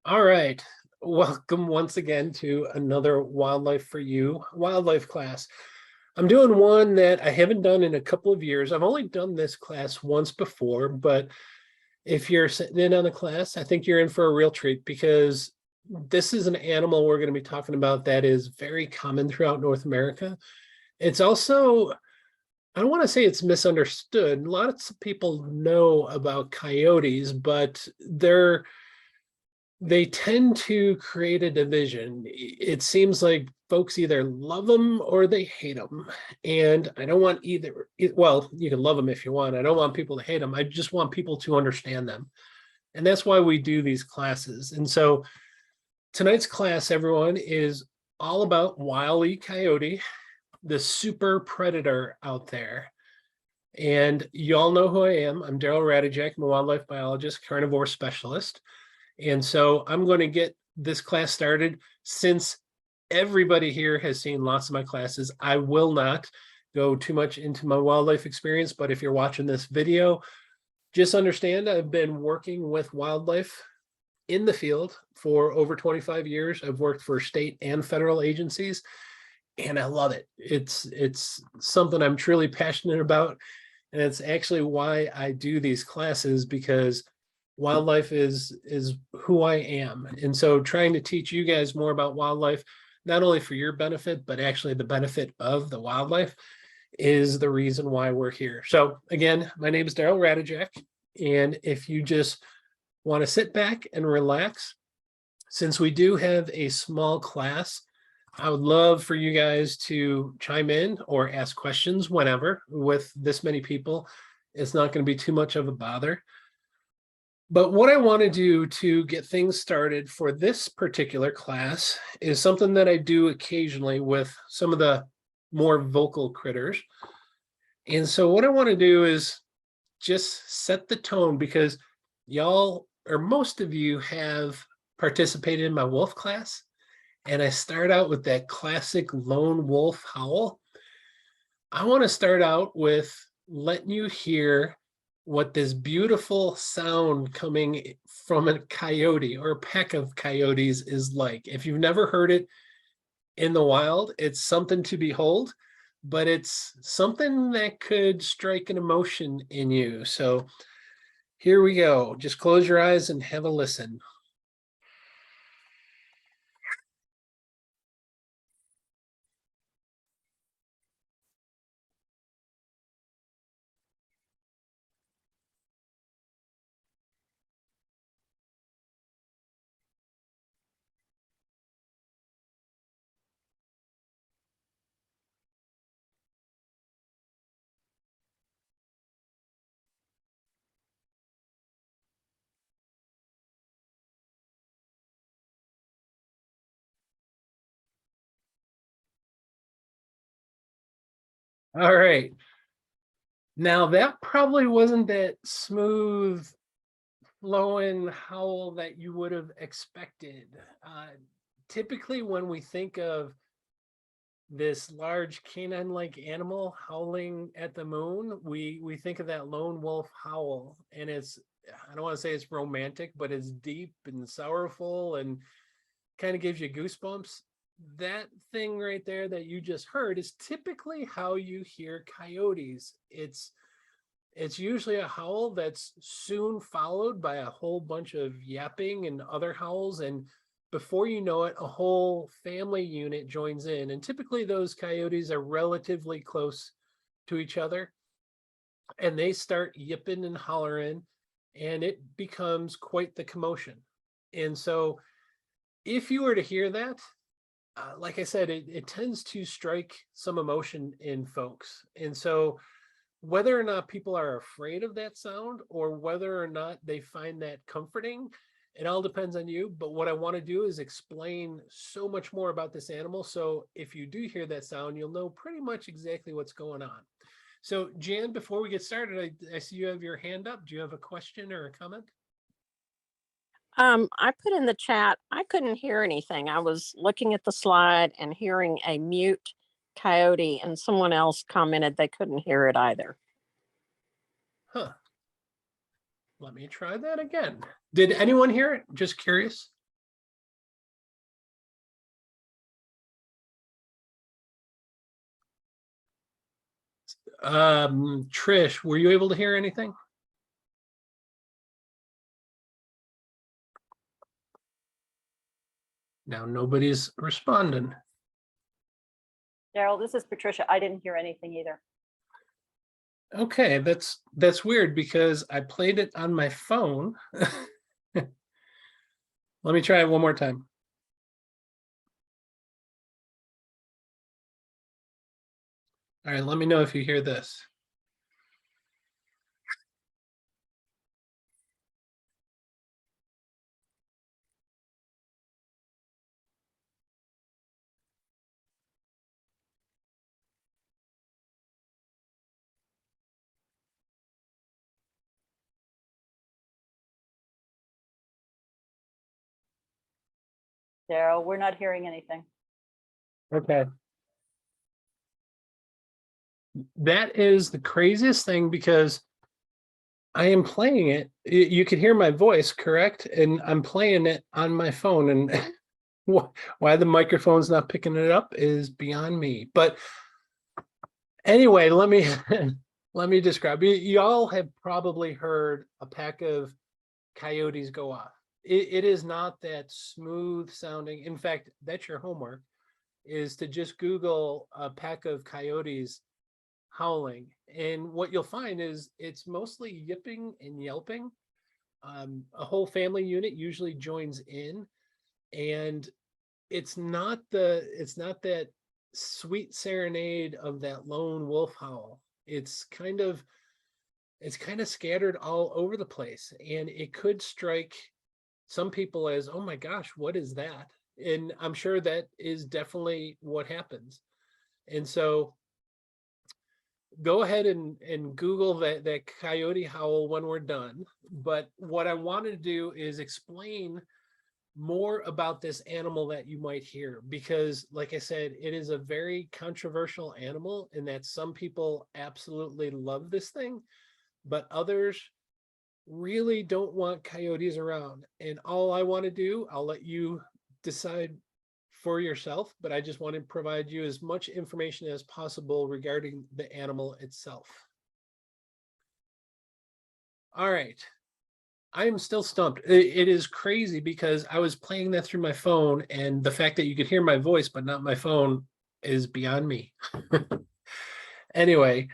All right. Welcome once again to another Wildlife for You wildlife class. I'm doing one that I haven't done in a couple of years. I've only done this class once before, but if you're sitting in on the class, I think you're in for a real treat because this is an animal we're going to be talking about that is very common throughout North America. It's also, I don't want to say it's misunderstood. Lots of people know about coyotes, but they tend to create a division. It seems like folks either love them or they hate them. And I don't want either. Well, you can love them if you want. I don't want people to hate them. I just want people to understand them. And that's why we do these classes. And so tonight's class, everyone, is all about Wiley Coyote, the super predator out there. And you all know who I am. I'm Daryl Radijak. I'm a wildlife biologist, carnivore specialist. And so I'm going to get this class started. Since everybody here has seen lots of my classes, I will not go too much into my wildlife experience, but if you're watching this video, just understand I've been working with wildlife in the field for over 25 years. I've worked for state and federal agencies, and I love it. It's something I'm truly passionate about, and it's actually why I do these classes, because wildlife is who I am. And so trying to teach you guys more about wildlife, not only for your benefit, but actually the benefit of the wildlife, is the reason why we're here. So again, my name is Daryl Radijak. And if you just want to sit back and relax, since we do have a small class, I would love for you guys to chime in or ask questions whenever. With this many people, it's not going to be too much of a bother. But what I want to do to get things started for this particular class is something that I do occasionally with some of the more vocal critters. And so what I want to do is just set the tone, because y'all, or most of you, have participated in my wolf class. And I start out with that classic lone wolf howl. I want to start out with letting you hear what this beautiful sound coming from a coyote or a pack of coyotes is like. If you've never heard it in the wild, it's something to behold, but it's something that could strike an emotion in you. So here we go. Just close your eyes and have a listen. All right. Now that probably wasn't that smooth flowing howl that you would have expected. Typically, when we think of this large canine-like animal howling at the moon, we think of that lone wolf howl, and it's, I don't want to say it's romantic, but it's deep and sorrowful and kind of gives you goosebumps. That thing right there that you just heard is typically how you hear coyotes. It's usually a howl that's soon followed by a whole bunch of yapping and other howls. And before you know it, a whole family unit joins in. And typically those coyotes are relatively close to each other, and they start yipping and hollering, and it becomes quite the commotion. And so if you were to hear that, like I said, it tends to strike some emotion in folks. And so whether or not people are afraid of that sound or whether or not they find that comforting, it all depends on you. But what I want to do is explain so much more about this animal. So if you do hear that sound, you'll know pretty much exactly what's going on. So Jan, before we get started, I see you have your hand up. Do you have a question or a comment? I put in the chat, I couldn't hear anything. I was looking at the slide and hearing a mute coyote, and someone else commented they couldn't hear it either. Huh. Let me try that again. Did anyone hear it? Just curious. Trish, were you able to hear anything? Now nobody's responding. Daryl, this is Patricia. I didn't hear anything either. Okay, that's weird because I played it on my phone. Let me try it one more time. All right, let me know if you hear this. Daryl, we're not hearing anything. Okay. That is the craziest thing because I am playing it. You can hear my voice, correct? And I'm playing it on my phone, and why the microphone's not picking it up is beyond me. But anyway, let me let me describe. You all have probably heard a pack of coyotes go off. It is not that smooth sounding. In fact, that's your homework, is to just Google a pack of coyotes howling. And what you'll find is it's mostly yipping and yelping. A whole family unit usually joins in, and it's not that sweet serenade of that lone wolf howl. It's kind of scattered all over the place, and it could strike some people as, oh my gosh, what is that? And I'm sure that is definitely what happens. And so go ahead and Google that coyote howl when we're done. But what I want to do is explain more about this animal that you might hear, because like I said, it is a very controversial animal in that some people absolutely love this thing, but others really don't want coyotes around. And all I want to do, I'll let you decide for yourself, but I just want to provide you as much information as possible regarding the animal itself. All right. I am still stumped. It is crazy because I was playing that through my phone, and the fact that you could hear my voice but not my phone is beyond me. Anyway,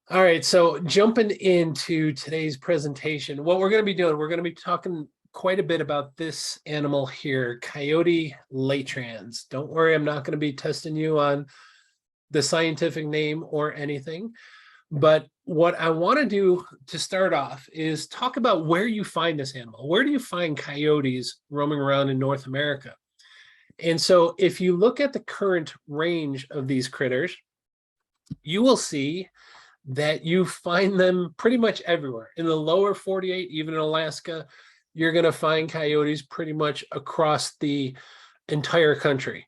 all right, so jumping into today's presentation, what we're going to be doing, we're going to be talking quite a bit about this animal here, Coyote latrans. Don't worry, I'm not going to be testing you on the scientific name or anything. But what I want to do to start off is talk about where you find this animal. Where do you find coyotes roaming around in North America? And so if you look at the current range of these critters, you will see that you find them pretty much everywhere. In the lower 48, even in Alaska, you're going to find coyotes pretty much across the entire country.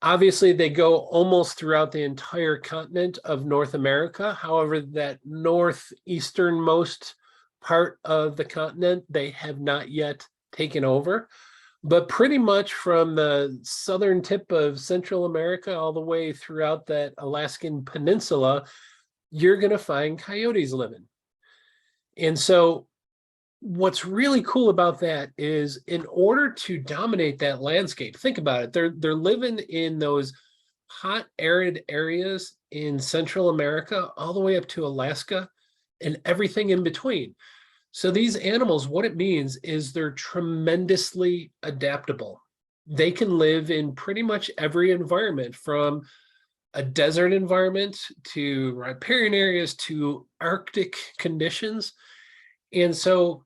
Obviously, they go almost throughout the entire continent of North America. However, that northeasternmost part of the continent, they have not yet taken over. But pretty much from the southern tip of Central America all the way throughout that Alaskan peninsula, you're going to find coyotes living. And so what's really cool about that is, in order to dominate that landscape, think about it, they're living in those hot, arid areas in Central America, all the way up to Alaska and everything in between. So these animals, what it means is they're tremendously adaptable. They can live in pretty much every environment, from a desert environment to riparian areas to Arctic conditions. And so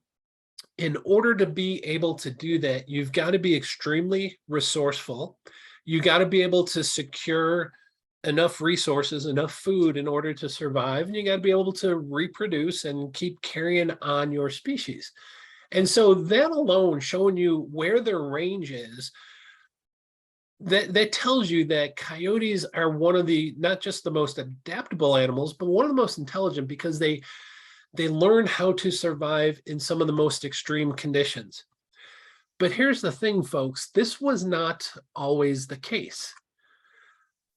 in order to be able to do that, you've got to be extremely resourceful. You got to be able to secure enough resources, enough food in order to survive. And you got to be able to reproduce and keep carrying on your species. And so that alone, showing you where their range is, that tells you that coyotes are one of the, not just the most adaptable animals, but one of the most intelligent, because they learn how to survive in some of the most extreme conditions. But here's the thing, folks, this was not always the case.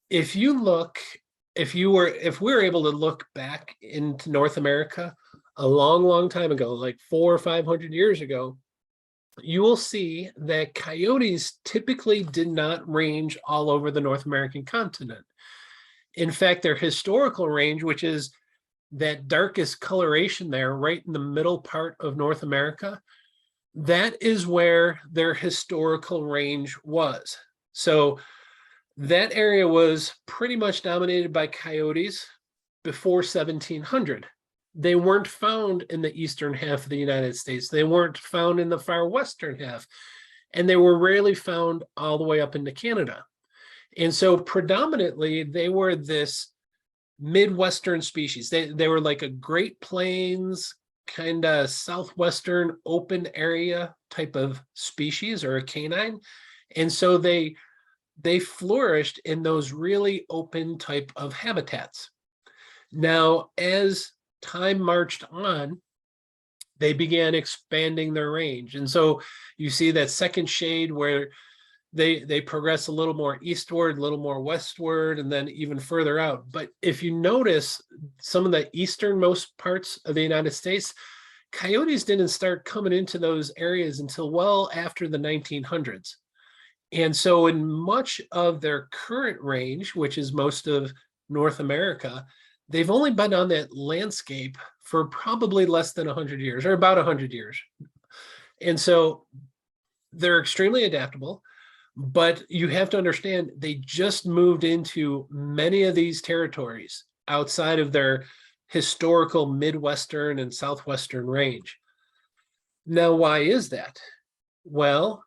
If you look if we were able to look back into North America a long time ago, like 400 or 500 years ago, you will see that coyotes typically did not range all over the North American continent. In fact, their historical range, which is that darkest coloration there, right in the middle part of North America, that is where their historical range was. So that area was pretty much dominated by coyotes before 1700. They weren't found in the eastern half of the United States. They weren't found in the far western half, and they were rarely found all the way up into Canada. And so predominantly they were this Midwestern species. They were like a Great Plains, kind of southwestern open area type of species, or a canine. And so they flourished in those really open type of habitats. Now, as time marched on, they began expanding their range. And so you see that second shade where they progress a little more eastward, a little more westward, and then even further out. But if you notice some of the easternmost parts of the United States, coyotes didn't start coming into those areas until well after the 1900s. And so in much of their current range, which is most of North America, they've only been on that landscape for probably less than 100 years, or about 100 years. And so they're extremely adaptable. But you have to understand, they just moved into many of these territories outside of their historical Midwestern and Southwestern range. Now, why is that? Well,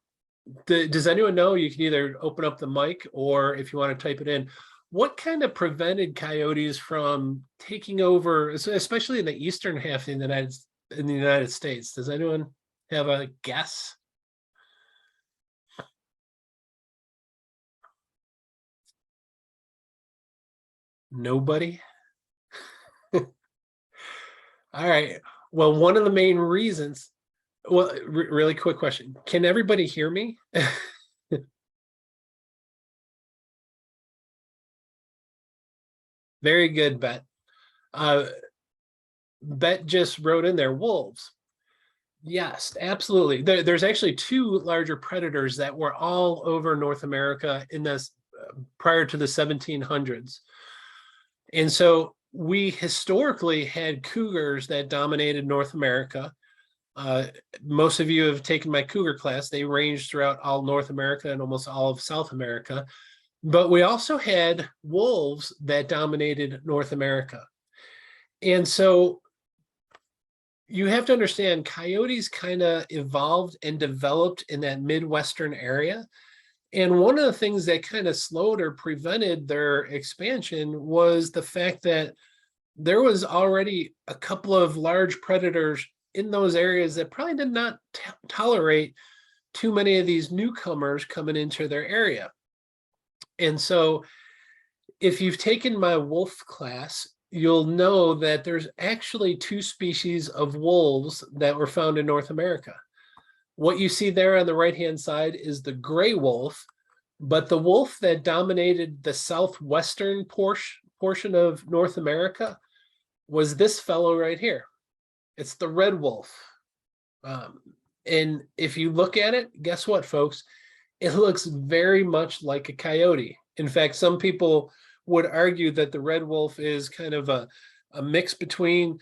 does anyone know? You can either open up the mic, or if you want to type it in, what kind of prevented coyotes from taking over, especially in the eastern half of the United States? Does anyone have a guess? Nobody? All right. Well, one of the main reasons, well, really quick question. Can everybody hear me? Very good, Bet. Bet just wrote in there, wolves. Yes, absolutely. There's actually two larger predators that were all over North America in this prior to the 1700s. And so we historically had cougars that dominated North America. Most of you have taken my cougar class. They ranged throughout all North America and almost all of South America. But we also had wolves that dominated North America. And so you have to understand, coyotes kind of evolved and developed in that Midwestern area. And one of the things that kind of slowed or prevented their expansion was the fact that there was already a couple of large predators in those areas that probably did not tolerate too many of these newcomers coming into their area. And so if you've taken my wolf class, you'll know that there's actually two species of wolves that were found in North America. What you see there on the right-hand side is the gray wolf, but the wolf that dominated the southwestern portion of North America was this fellow right here. It's the red wolf. And if you look at it, guess what, folks? It looks very much like a coyote. In fact, some people would argue that the red wolf is kind of a mix between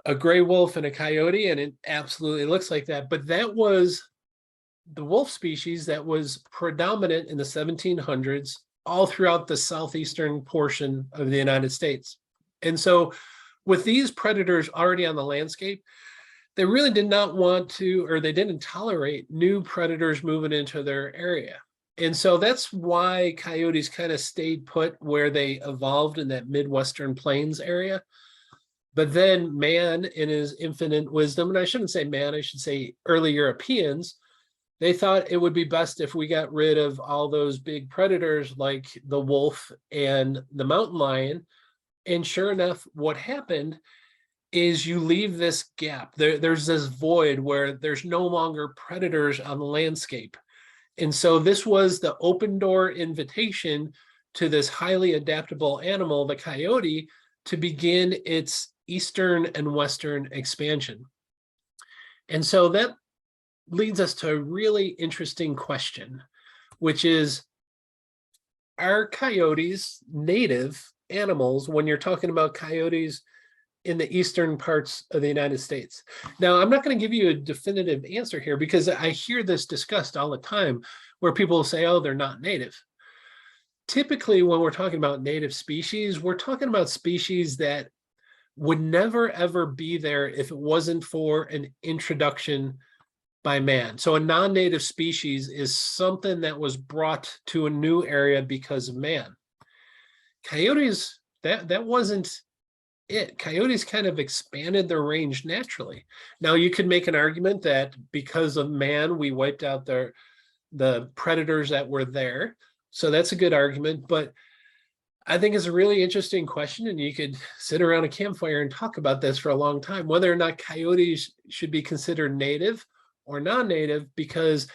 a gray wolf and a coyote, and it absolutely looks like that. But that was the wolf species that was predominant in the 1700s all throughout the southeastern portion of the United States. And so with these predators already on the landscape, they really did not want to, or they didn't tolerate new predators moving into their area. And so that's why coyotes kind of stayed put where they evolved in that Midwestern Plains area. But then man, in his infinite wisdom, and I shouldn't say man, I should say early Europeans, they thought it would be best if we got rid of all those big predators like the wolf and the mountain lion. And sure enough, what happened is you leave this gap. There's this void where there's no longer predators on the landscape. And so this was the open door invitation to this highly adaptable animal, the coyote, to begin its eastern and western expansion. And so that leads us to a really interesting question, which is, are coyotes native animals when you're talking about coyotes in the eastern parts of the United States? Now, I'm not going to give you a definitive answer here because I hear this discussed all the time where people say, oh, they're not native. Typically, when we're talking about native species, we're talking about species that would never, ever be there if it wasn't for an introduction by man. So a non-native species is something that was brought to a new area because of man. Coyotes, that wasn't it. Coyotes kind of expanded their range naturally. Now you could make an argument that because of man, we wiped out the predators that were there. So that's a good argument, but I think it's a really interesting question, and you could sit around a campfire and talk about this for a long time, whether or not coyotes should be considered native or non-native, because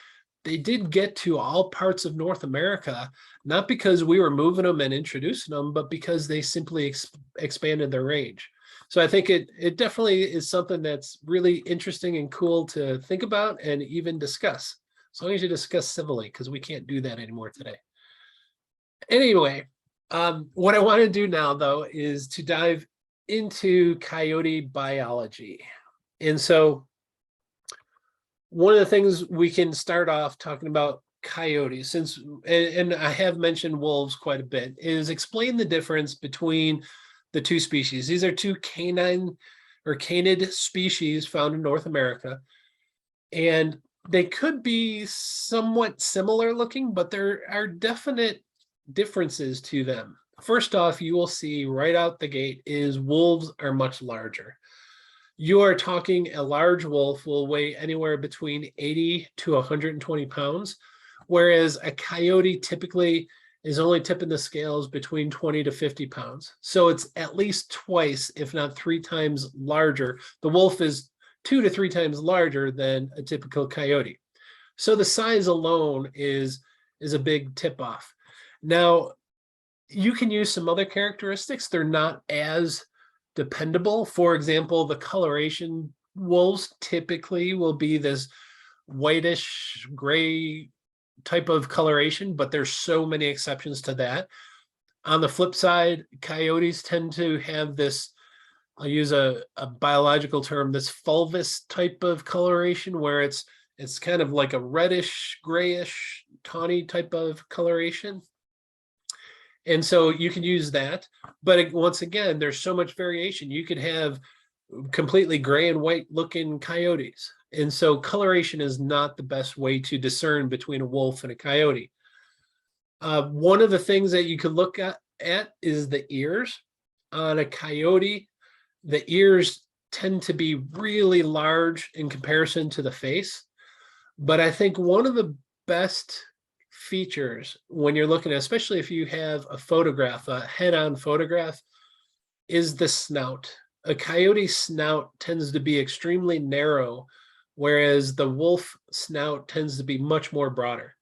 they did get to all parts of North America, not because we were moving them and introducing them, but because they simply expanded their range. So I think it definitely is something that's really interesting and cool to think about and even discuss, as long as you discuss civilly, because we can't do that anymore today. Anyway, what I want to do now, though, is to dive into coyote biology. And so one of the things we can start off talking about coyotes, since, and I have mentioned wolves quite a bit, is explain the difference between the two species. These are two canine or canid species found in North America, and they could be somewhat similar looking, but there are definite differences to them. First off, you will see right out the gate is wolves are much larger. You are talking a large wolf will weigh anywhere between 80 to 120 pounds, whereas a coyote typically is only tipping the scales between 20 to 50 pounds. So it's at least twice, if not 3 times larger. The wolf is 2 to 3 times larger than a typical coyote. So the size alone is a big tip-off. Now, you can use some other characteristics. They're not as dependable. For example, the coloration, wolves typically will be this whitish gray type of coloration, but there's so many exceptions to that. On the flip side, coyotes tend to have this, I'll use a biological term, this fulvous type of coloration, where it's kind of like a reddish, grayish, tawny type of coloration. And so you can use that. But once again, there's so much variation. You could have completely gray and white looking coyotes. And so coloration is not the best way to discern between a wolf and a coyote. One of the things that you could look at is the ears. On a coyote, the ears tend to be really large in comparison to the face. But I think one of the best features when you're looking at, especially if you have a photograph, a head-on photograph, is the snout. A coyote's snout tends to be extremely narrow, whereas the wolf snout tends to be much more broader.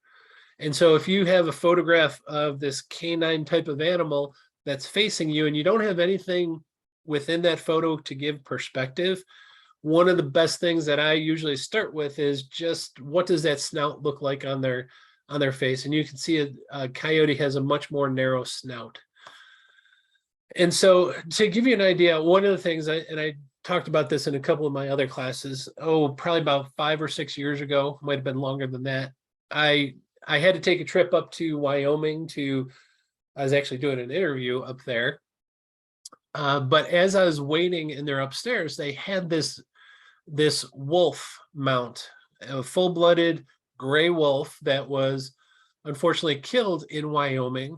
And so if you have a photograph of this canine type of animal that's facing you and you don't have anything within that photo to give perspective, one of the best things that I usually start with is just what does that snout look like on their face. And you can see a coyote has a much more narrow snout. And so to give you an idea, one of the things, I talked about this in a couple of my other classes, probably about 5 or 6 years ago, might have been longer than that. I had to take a trip up to Wyoming I was actually doing an interview up there. But as I was waiting in there upstairs, they had this wolf mount, a full-blooded gray wolf that was unfortunately killed in Wyoming.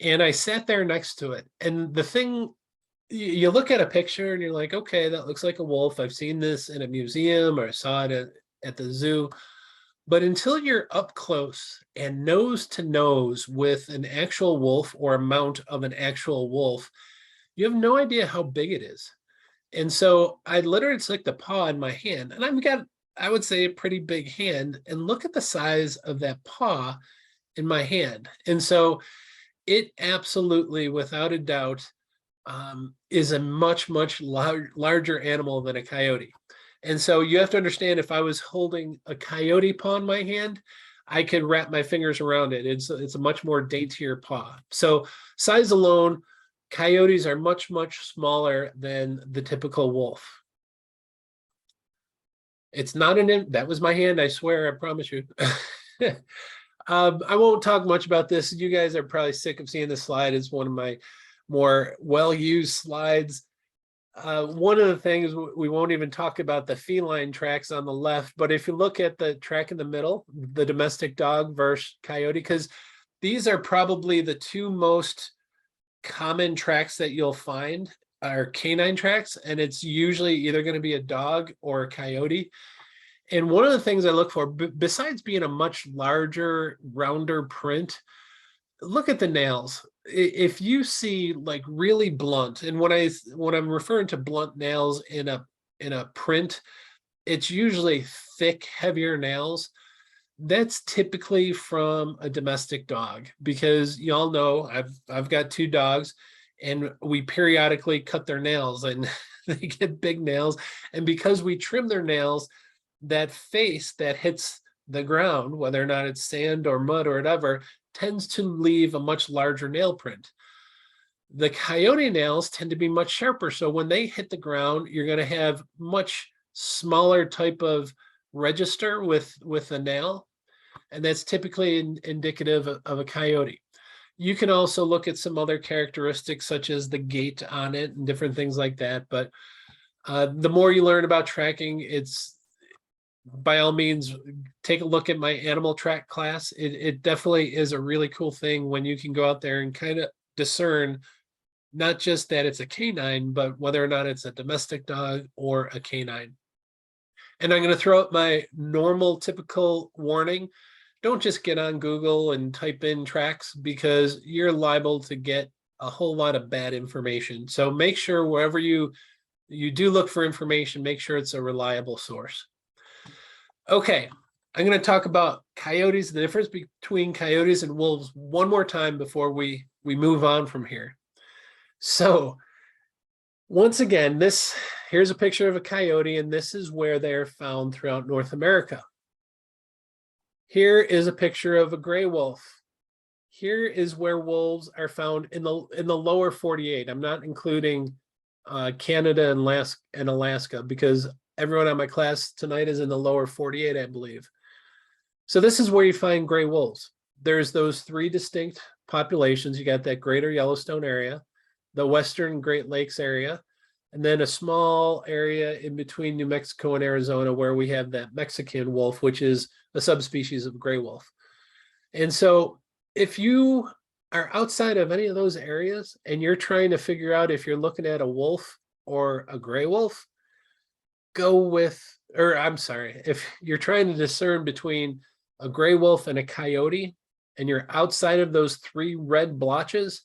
And I sat there next to it. And the thing, you look at a picture and you're like, okay, that looks like a wolf. I've seen this in a museum or I saw it at the zoo. But until you're up close and nose to nose with an actual wolf or a mount of an actual wolf, you have no idea how big it is. And so I literally took the paw in my hand, and I've got, I would say, a pretty big hand, and look at the size of that paw in my hand. And so it absolutely, without a doubt, is a much larger animal than a coyote. And so you have to understand, if I was holding a coyote paw in my hand, I could wrap my fingers around it. It's a much more daintier paw. So size alone, coyotes are much smaller than the typical wolf. It's not that was my hand, I swear, I promise you. I won't talk much about this. You guys are probably sick of seeing this slide. It's one of my more well-used slides. One of the things, we won't even talk about the feline tracks on the left, but if you look at the track in the middle, the domestic dog versus coyote, because these are probably the two most common tracks that you'll find are canine tracks, and it's usually either going to be a dog or a coyote. And one of the things I look for, besides being a much larger, rounder print, look at the nails. If you see like really blunt, and when I'm referring to blunt nails in a print, it's usually thick, heavier nails. That's typically from a domestic dog, because y'all know I've got two dogs, and we periodically cut their nails, and they get big nails. And because we trim their nails, that face that hits the ground, whether or not it's sand or mud or whatever, tends to leave a much larger nail print. The coyote nails tend to be much sharper. So when they hit the ground, you're going to have much smaller type of register with a nail. And that's typically indicative of a coyote. You can also look at some other characteristics, such as the gait on it and different things like that. But the more you learn about tracking, it's, by all means, take a look at my animal track class. It definitely is a really cool thing when you can go out there and kind of discern not just that it's a canine, but whether or not it's a domestic dog or a canine. And I'm going to throw out my normal, typical warning. Don't just get on Google and type in tracks, because you're liable to get a whole lot of bad information. So make sure wherever you do look for information, make sure it's a reliable source. Okay, I'm going to talk about coyotes, the difference between coyotes and wolves one more time before we move on from here. So once again, here's a picture of a coyote, and this is where they're found throughout North America. Here is a picture of a gray wolf. Here is where wolves are found in the lower 48. I'm not including Canada and Alaska, because everyone on my class tonight is in the lower 48, I believe. So this is where you find gray wolves. There's those three distinct populations. You got that greater Yellowstone area, the Western Great Lakes area, and then a small area in between New Mexico and Arizona where we have that Mexican wolf, which is a subspecies of gray wolf. And so if you are outside of any of those areas and you're trying to figure out if you're looking at a wolf or a gray wolf, if you're trying to discern between a gray wolf and a coyote, and you're outside of those three red blotches,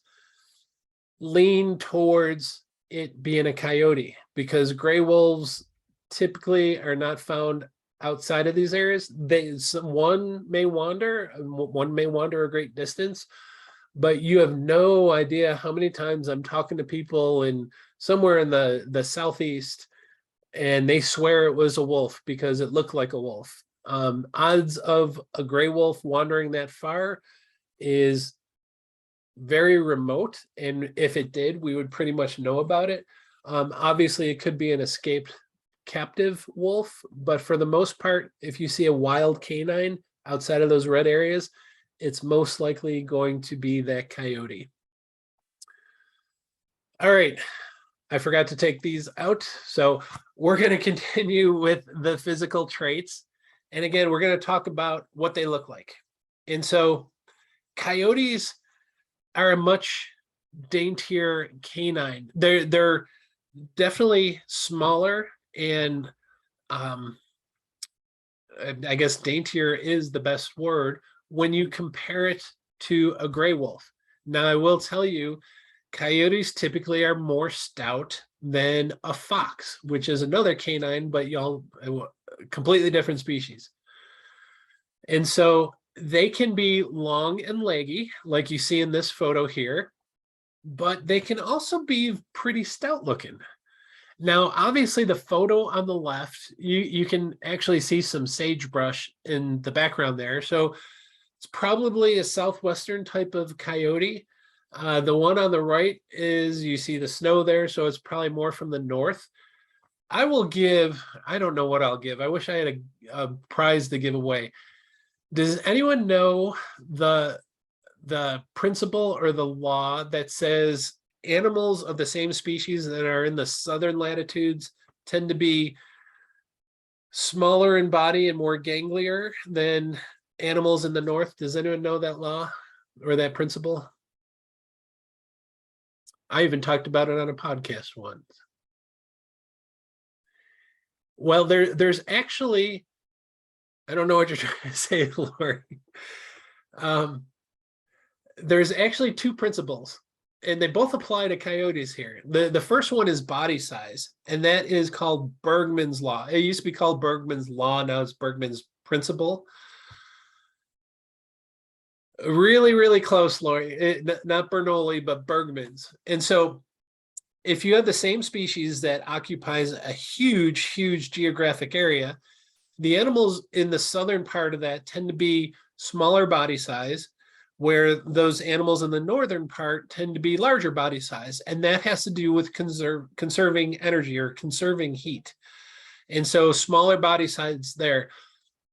lean towards it being a coyote, because gray wolves typically are not found outside of these areas. One may wander a great distance, but you have no idea how many times I'm talking to people in somewhere in the Southeast, and they swear it was a wolf because it looked like a wolf. Odds of a gray wolf wandering that far is very remote, and if it did, we would pretty much know about it. Obviously, it could be an escaped captive wolf, but for the most part, if you see a wild canine outside of those red areas, it's most likely going to be that coyote. All right. I forgot to take these out. So we're going to continue with the physical traits. And again, we're going to talk about what they look like. And so coyotes are a much daintier canine. They're definitely smaller, and I guess daintier is the best word when you compare it to a gray wolf. Now, I will tell you, coyotes typically are more stout than a fox, which is another canine, but y'all, completely different species. And so they can be long and leggy, like you see in this photo here, but they can also be pretty stout looking. Now, obviously, the photo on the left, you can actually see some sagebrush in the background there. So it's probably a southwestern type of coyote. The one on the right is, you see the snow there, so it's probably more from the north. I will give, I don't know what I'll give. I wish I had a prize to give away. Does anyone know the principle or the law that says animals of the same species that are in the southern latitudes tend to be smaller in body and more ganglier than animals in the north? Does anyone know that law or that principle? I even talked about it on a podcast once. Well, there's actually, I don't know what you're trying to say, Lori. There's actually two principles, and they both apply to coyotes here. The first one is body size, and that is called Bergman's law. It used to be called Bergman's law, now it's Bergman's principle. Really, really close, Lori. Not Bernoulli, but Bergman's. And so if you have the same species that occupies a huge, huge geographic area, the animals in the southern part of that tend to be smaller body size, where those animals in the northern part tend to be larger body size. And that has to do with conserving energy or conserving heat. And so smaller body size there.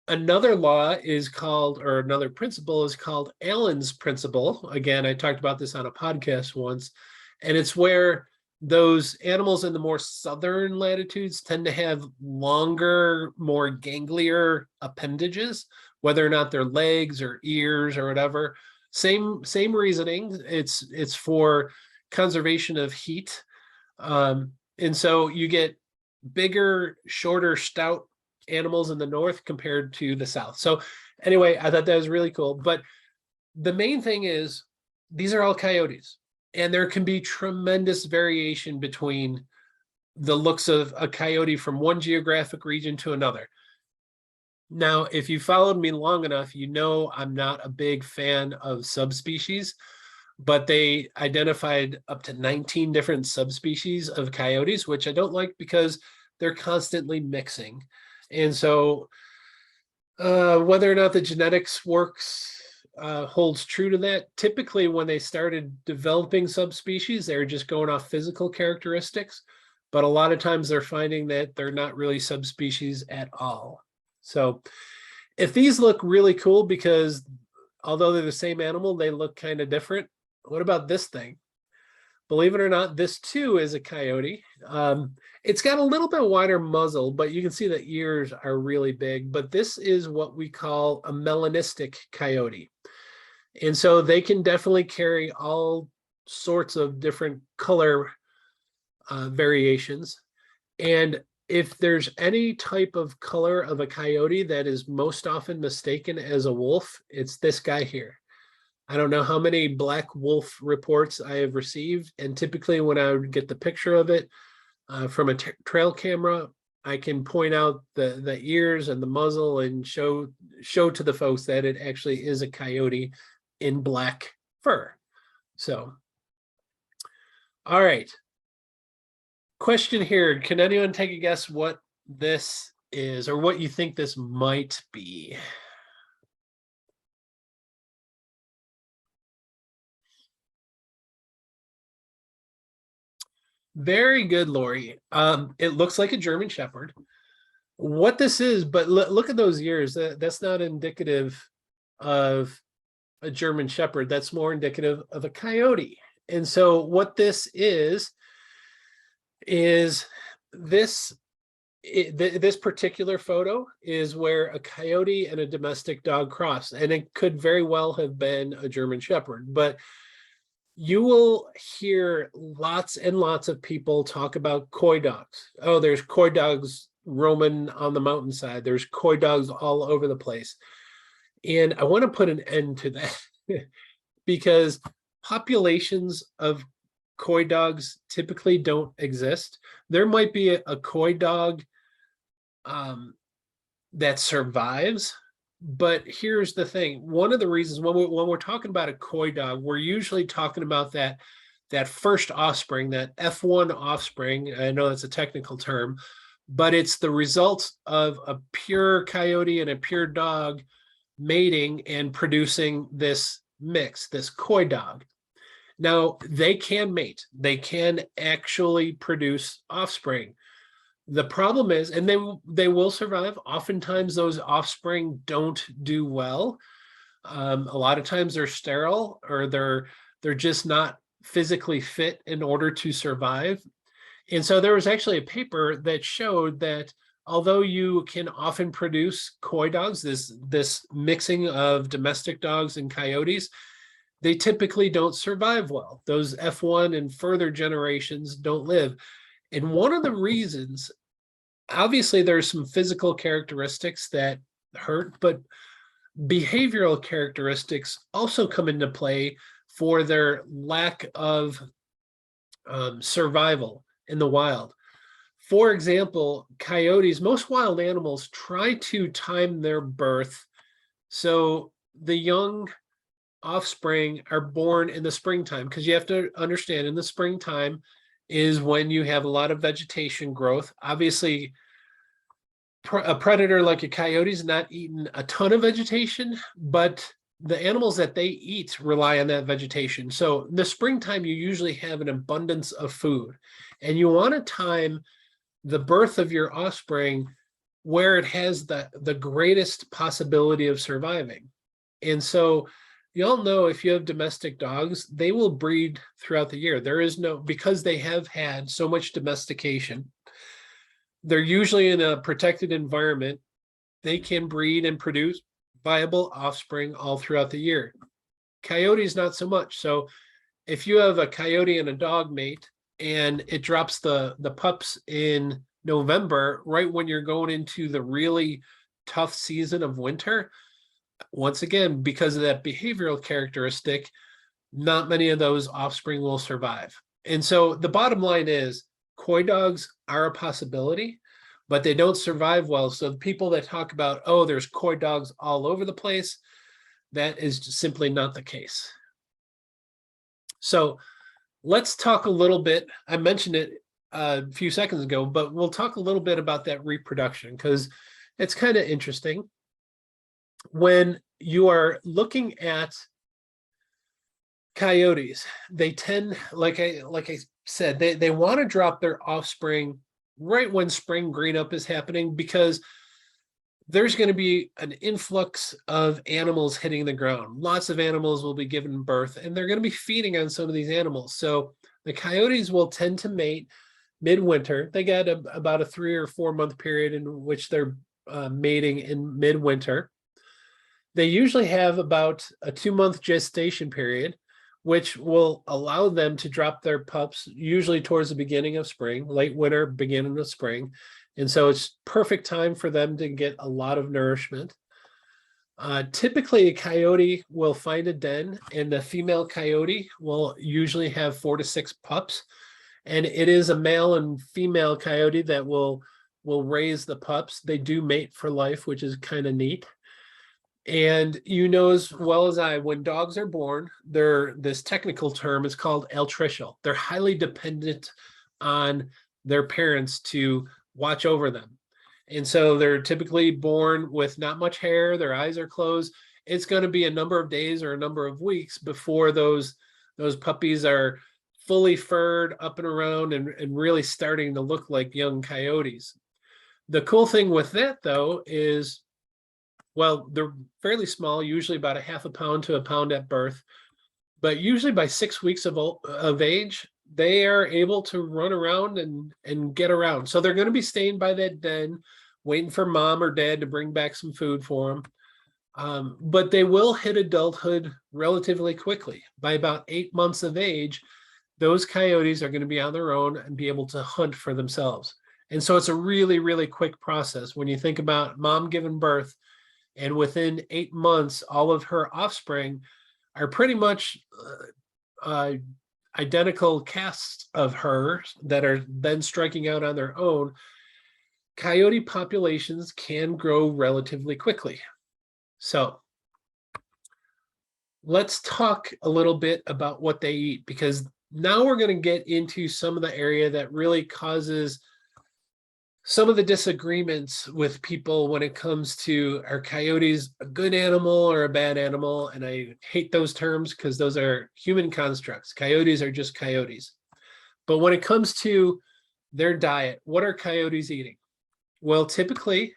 Another law is called, or another principle is called Allen's principle. Again, I talked about this on a podcast once, and it's where those animals in the more southern latitudes tend to have longer, more ganglier appendages, whether or not they're legs or ears or whatever. Same reasoning. It's for conservation of heat. And so you get bigger, shorter, stout animals in the north compared to the south. So anyway, I thought that was really cool. But the main thing is, these are all coyotes, and there can be tremendous variation between the looks of a coyote from one geographic region to another. Now, if you followed me long enough, you know I'm not a big fan of subspecies, but they identified up to 19 different subspecies of coyotes, which I don't like because they're constantly mixing. And so whether or not the genetics works holds true to that. Typically, when they started developing subspecies, they were just going off physical characteristics, but a lot of times they're finding that they're not really subspecies at all. So if these look really cool because although they're the same animal, they look kind of different, what about this thing? Believe it or not, this too is a coyote. It's got a little bit wider muzzle, but you can see the ears are really big. But this is what we call a melanistic coyote. And so they can definitely carry all sorts of different color variations. And if there's any type of color of a coyote that is most often mistaken as a wolf, it's this guy here. I don't know how many black wolf reports I have received. And typically when I would get the picture of it from a trail camera, I can point out the ears and the muzzle and show to the folks that it actually is a coyote in black fur. So, all right. Question here. Can anyone take a guess what this is or what you think this might be? Very good, Lori. It looks like a German Shepherd. What this is, but look at those ears. That's not indicative of a German Shepherd. That's more indicative of a coyote. And so what this is this particular photo is where a coyote and a domestic dog cross, and it could very well have been a German Shepherd, but you will hear lots and lots of people talk about coy dogs. Oh, there's coy dogs roaming on the mountainside. There's coy dogs all over the place. And I want to put an end to that because populations of coy dogs typically don't exist. There might be a coy dog that survives, But here's the thing. One of the reasons when we're talking about a coy dog, we're usually talking about that first offspring, that F1 offspring. I know that's a technical term, but it's the result of a pure coyote and a pure dog mating and producing this mix, this coy dog. Now, they can mate. They can actually produce offspring. The problem is, and they will survive. Oftentimes, those offspring don't do well. A lot of times they're sterile, or they're just not physically fit in order to survive. And so there was actually a paper that showed that although you can often produce coy dogs, this mixing of domestic dogs and coyotes, they typically don't survive well. Those F1 and further generations don't live. And one of the reasons, obviously, there's some physical characteristics that hurt, but behavioral characteristics also come into play for their lack of survival in the wild. For example, coyotes, most wild animals try to time their birth so the young offspring are born in the springtime, because you have to understand in the springtime is when you have a lot of vegetation growth. Obviously, a predator like a coyote is not eating a ton of vegetation, but the animals that they eat rely on that vegetation. So in the springtime, you usually have an abundance of food, and you want to time the birth of your offspring where it has the greatest possibility of surviving. And so you all know if you have domestic dogs, they will breed throughout the year. There is no, because they have had so much domestication, they're usually in a protected environment. They can breed and produce viable offspring all throughout the year. Coyotes, not so much. So if you have a coyote and a dog mate and it drops the pups in November, right when you're going into the really tough season of winter, once again, because of that behavioral characteristic, not many of those offspring will survive. And so the bottom line is coy dogs are a possibility, but they don't survive well. So the people that talk about, oh, there's coy dogs all over the place, that is simply not the case. So let's talk a little bit. I mentioned it a few seconds ago, but we'll talk a little bit about that reproduction because it's kind of interesting. When you are looking at coyotes, they tend, like I said, they want to drop their offspring right when spring green up is happening, because there's going to be an influx of animals hitting the ground. Lots of animals will be given birth, and they're going to be feeding on some of these animals. So the coyotes will tend to mate midwinter. They got about a 3 or 4 month period in which they're mating in midwinter. They usually have about a 2-month gestation period, which will allow them to drop their pups usually towards the beginning of spring, late winter, beginning of spring. And so it's perfect time for them to get a lot of nourishment. Typically, a coyote will find a den, and the female coyote will usually have 4 to 6 pups. And it is a male and female coyote that will raise the pups. They do mate for life, which is kind of neat. And you know as well as I, when dogs are born, this technical term is called altricial. They're highly dependent on their parents to watch over them. And so they're typically born with not much hair, their eyes are closed. It's going to be a number of days or a number of weeks before those puppies are fully furred up and around and really starting to look like young coyotes. The cool thing with that, though, is, well, they're fairly small, usually about a half a pound to a pound at birth, but usually by 6 weeks of age, they are able to run around and get around. So they're going to be staying by that den, waiting for mom or dad to bring back some food for them. But they will hit adulthood relatively quickly. By about 8 months of age, those coyotes are going to be on their own and be able to hunt for themselves. And so it's a really, really quick process when you think about mom giving birth. And within 8 months, all of her offspring are pretty much identical casts of her that are then striking out on their own. Coyote populations can grow relatively quickly. So let's talk a little bit about what they eat, because now we're going to get into some of the area that really causes some of the disagreements with people when it comes to, are coyotes a good animal or a bad animal? And I hate those terms because those are human constructs. Coyotes are just coyotes. But when it comes to their diet, what are coyotes eating? Well, typically,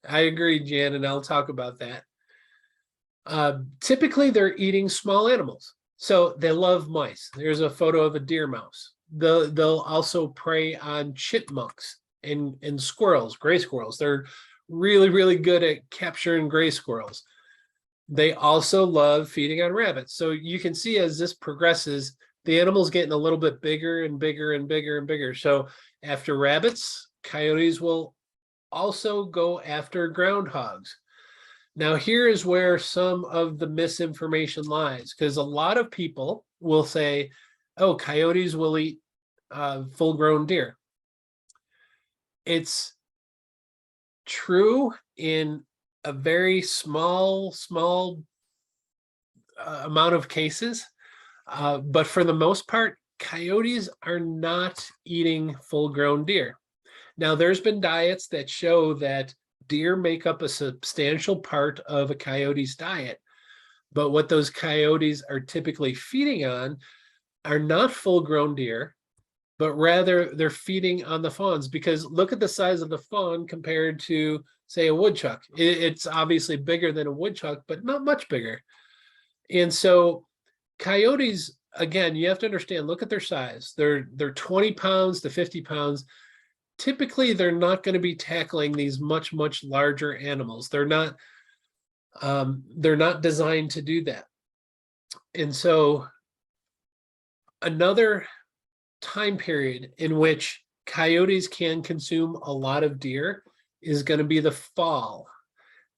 I agree, Jan, and I'll talk about that. Typically, they're eating small animals. So they love mice. There's a photo of a deer mouse. They'll also prey on chipmunks and squirrels, gray squirrels. They're really, really good at capturing gray squirrels. They also love feeding on rabbits. So you can see as this progresses, the animal's getting a little bit bigger and bigger and bigger and bigger. So after rabbits, coyotes will also go after groundhogs. Now, here is where some of the misinformation lies, because a lot of people will say, oh, coyotes will eat full-grown deer. It's true in a very small amount of cases, but for the most part, coyotes are not eating full-grown deer. Now, there's been diets that show that deer make up a substantial part of a coyote's diet, but what those coyotes are typically feeding on are not full-grown deer, but rather they're feeding on the fawns, because look at the size of the fawn compared to, say, a woodchuck. It's obviously bigger than a woodchuck, but not much bigger. And so coyotes, again, you have to understand, look at their size. They're 20 pounds to 50 pounds. Typically, they're not going to be tackling these much larger animals. They're not designed to do that. And so another time period in which coyotes can consume a lot of deer is going to be the fall.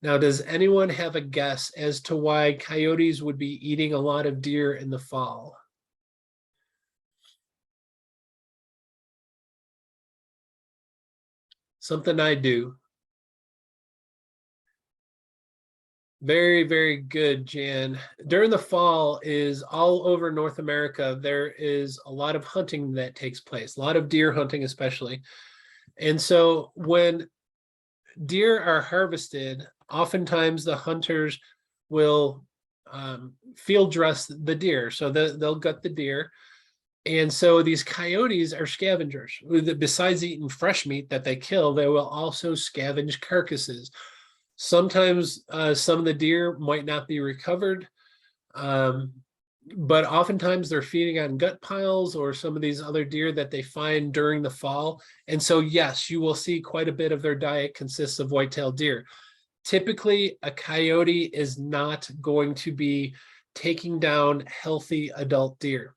Now, does anyone have a guess as to why coyotes would be eating a lot of deer in the fall? Something I do. Very, very good, Jan. During the fall is all over North America, there is a lot of hunting that takes place, a lot of deer hunting especially. And so when deer are harvested, oftentimes the hunters will field dress the deer. So they'll gut the deer. And so these coyotes are scavengers. Besides eating fresh meat that they kill, they will also scavenge carcasses. Sometimes some of the deer might not be recovered, but oftentimes they're feeding on gut piles or some of these other deer that they find during the fall. And so, yes, you will see quite a bit of their diet consists of white-tailed deer. Typically, a coyote is not going to be taking down healthy adult deer.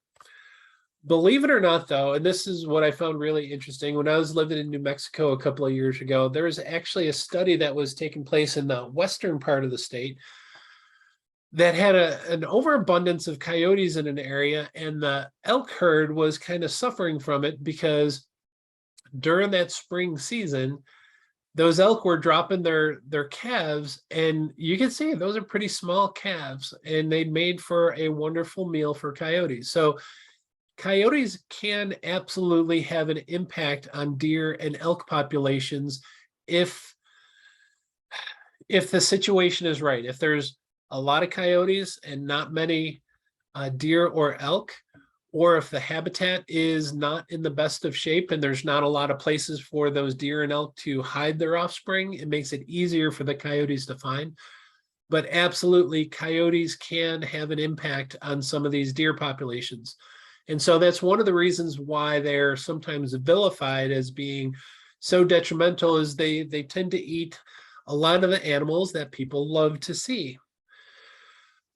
Believe it or not, though, and this is what I found really interesting, when I was living in New Mexico a couple of years ago, there was actually a study that was taking place in the western part of the state that had an overabundance of coyotes in an area, and the elk herd was kind of suffering from it because during that spring season, those elk were dropping their calves, and you can see those are pretty small calves, and they made for a wonderful meal for coyotes. So coyotes can absolutely have an impact on deer and elk populations if the situation is right. If there's a lot of coyotes and not many deer or elk, or if the habitat is not in the best of shape and there's not a lot of places for those deer and elk to hide their offspring, it makes it easier for the coyotes to find. But absolutely, coyotes can have an impact on some of these deer populations. And so that's one of the reasons why they're sometimes vilified as being so detrimental, is they tend to eat a lot of the animals that people love to see.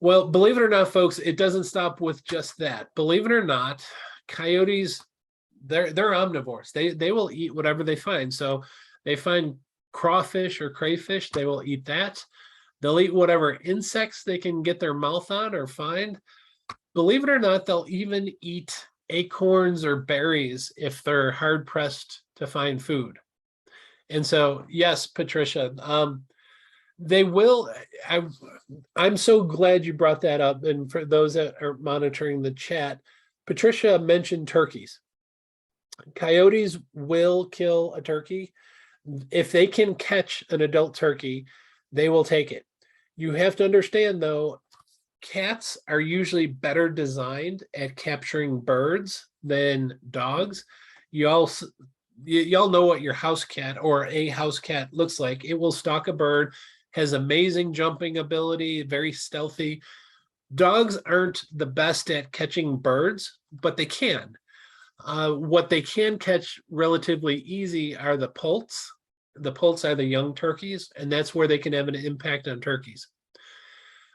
Well, believe it or not, folks, it doesn't stop with just that. Believe it or not, coyotes, they're omnivores. They will eat whatever they find. So they find crawfish or crayfish, they will eat that. They'll eat whatever insects they can get their mouth on or find. Believe it or not, they'll even eat acorns or berries if they're hard pressed to find food. And so, yes, Patricia, They will. I'm so glad you brought that up. And for those that are monitoring the chat, Patricia mentioned turkeys. Coyotes will kill a turkey. If they can catch an adult turkey, they will take it. You have to understand, though, cats are usually better designed at capturing birds than dogs. Y'all know what your house cat or a house cat looks like. It will stalk a bird, has amazing jumping ability, very stealthy. Dogs aren't the best at catching birds, but they can. What they can catch relatively easy are the poults. The poults are the young turkeys, and that's where they can have an impact on turkeys.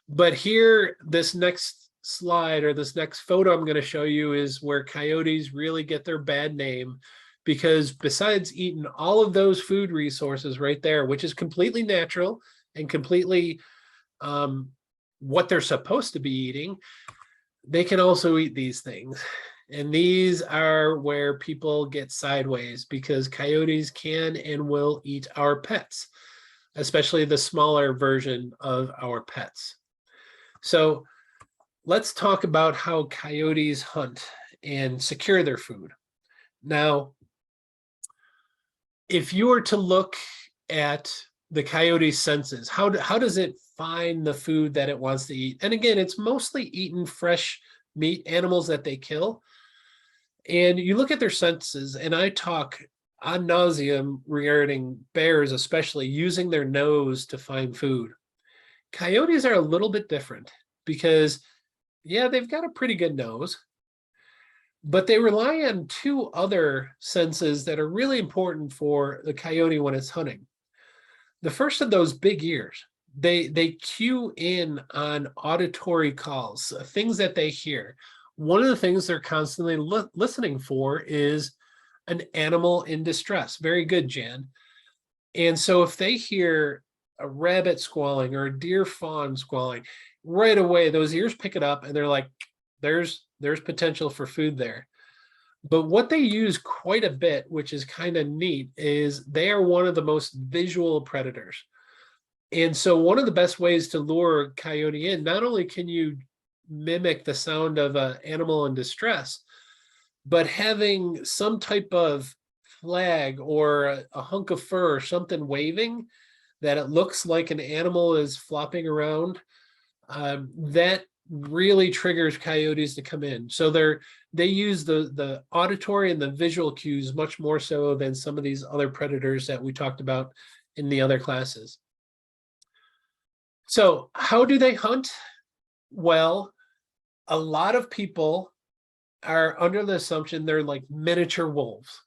But here, this next slide or this next photo I'm going to show you is where coyotes really get their bad name, because besides eating all of those food resources right there, which is completely natural and completely what they're supposed to be eating, they can also eat these things. And these are where people get sideways, because coyotes can and will eat our pets, especially the smaller version of our pets. So let's talk about how coyotes hunt and secure their food. Now, if you were to look at the coyote's senses, how does it find the food that it wants to eat? And again, it's mostly eating fresh meat, animals that they kill. And you look at their senses, and I talk ad nauseum regarding bears, especially using their nose to find food. Coyotes are a little bit different because, yeah, they've got a pretty good nose, but they rely on two other senses that are really important for the coyote when it's hunting. The first of those, big ears. They cue in on auditory calls, things that they hear. One of the things they're constantly listening for is an animal in distress. Very good, Jan. And so if they hear a rabbit squalling or a deer fawn squalling, right away those ears pick it up and they're like, there's potential for food there. But what they use quite a bit, which is kind of neat, is they are one of the most visual predators. And so one of the best ways to lure a coyote in, not only can you mimic the sound of an animal in distress, but having some type of flag or a hunk of fur or something waving that it looks like an animal is flopping around, that really triggers coyotes to come in. So they use the auditory and the visual cues much more so than some of these other predators that we talked about in the other classes. So how do they hunt? Well, a lot of people are under the assumption they're like miniature wolves.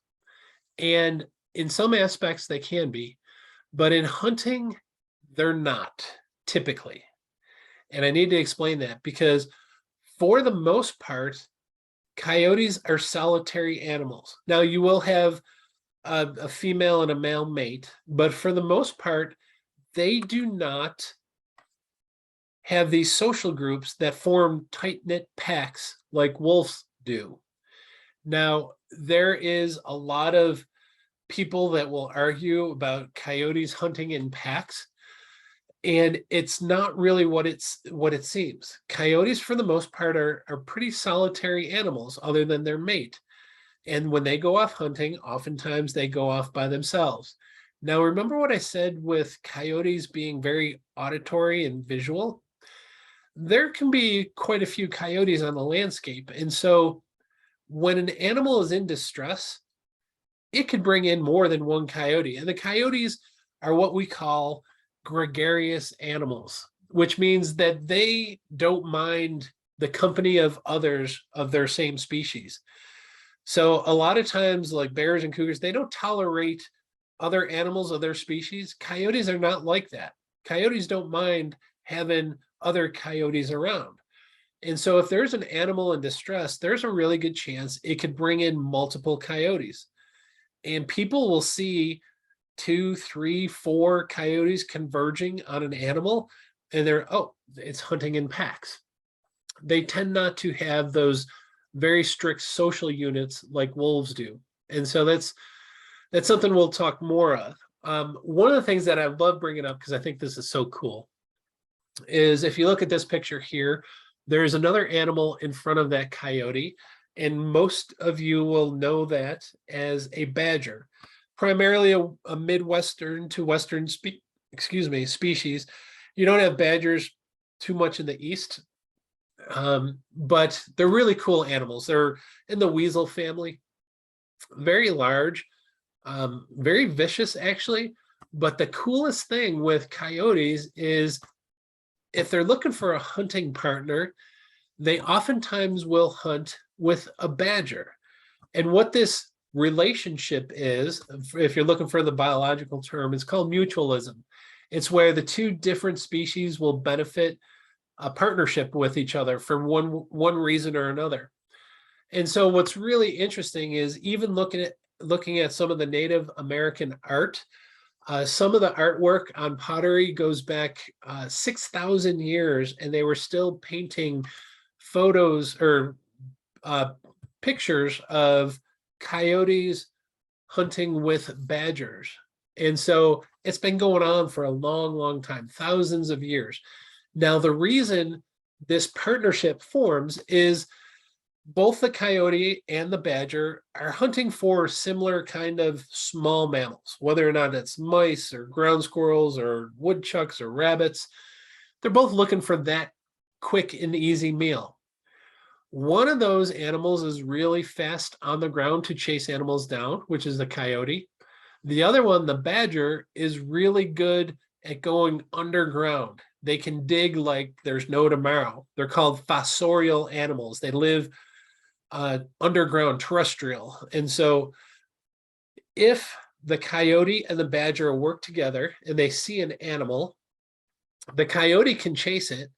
And in some aspects they can be, but in hunting, they're not typically. And I need to explain that because for the most part, coyotes are solitary animals. Now you will have a female and a male mate, but for the most part, they do not have these social groups that form tight-knit packs like wolves do. Now, there is a lot of people that will argue about coyotes hunting in packs, and it's not really what it seems. Coyotes, for the most part, are pretty solitary animals other than their mate. And when they go off hunting, oftentimes they go off by themselves. Now, remember what I said with coyotes being very auditory and visual? There can be quite a few coyotes on the landscape. And so when an animal is in distress, it could bring in more than one coyote. And the coyotes are what we call gregarious animals, which means that they don't mind the company of others of their same species. So a lot of times, like bears and cougars, they don't tolerate other animals of their species. Coyotes are not like that. Coyotes don't mind having other coyotes around. And so if there's an animal in distress, there's a really good chance it could bring in multiple coyotes. And people will see 2, 3, 4 coyotes converging on an animal, and it's hunting in packs. They tend not to have those very strict social units like wolves do. And so that's something we'll talk more One of the things that I love bringing up, because I think this is so cool, is if you look at this picture here, there's another animal in front of that coyote, and most of you will know that as a badger, primarily a Midwestern to Western species. You don't have badgers too much in the East, but they're really cool animals. They're in the weasel family, very large, very vicious actually. But the coolest thing with coyotes is if they're looking for a hunting partner, they oftentimes will hunt with a badger. And what this relationship is, if you're looking for the biological term, it's called mutualism. It's where the two different species will benefit a partnership with each other for one reason or another. And so what's really interesting is even looking at some of the Native American art, some of the artwork on pottery goes back 6,000 years, and they were still painting photos or pictures of coyotes hunting with badgers. And so it's been going on for a long, long time, thousands of years. Now, the reason this partnership forms is both the coyote and the badger are hunting for similar kind of small mammals, whether or not it's mice or ground squirrels or woodchucks or rabbits. They're both looking for that quick and easy meal. One of those animals is really fast on the ground to chase animals down, which is the coyote. The other one, the badger, is really good at going underground. They can dig like there's no tomorrow. They're called fossorial animals. They live underground, terrestrial. And so if the coyote and the badger work together and they see an animal, the coyote can chase it.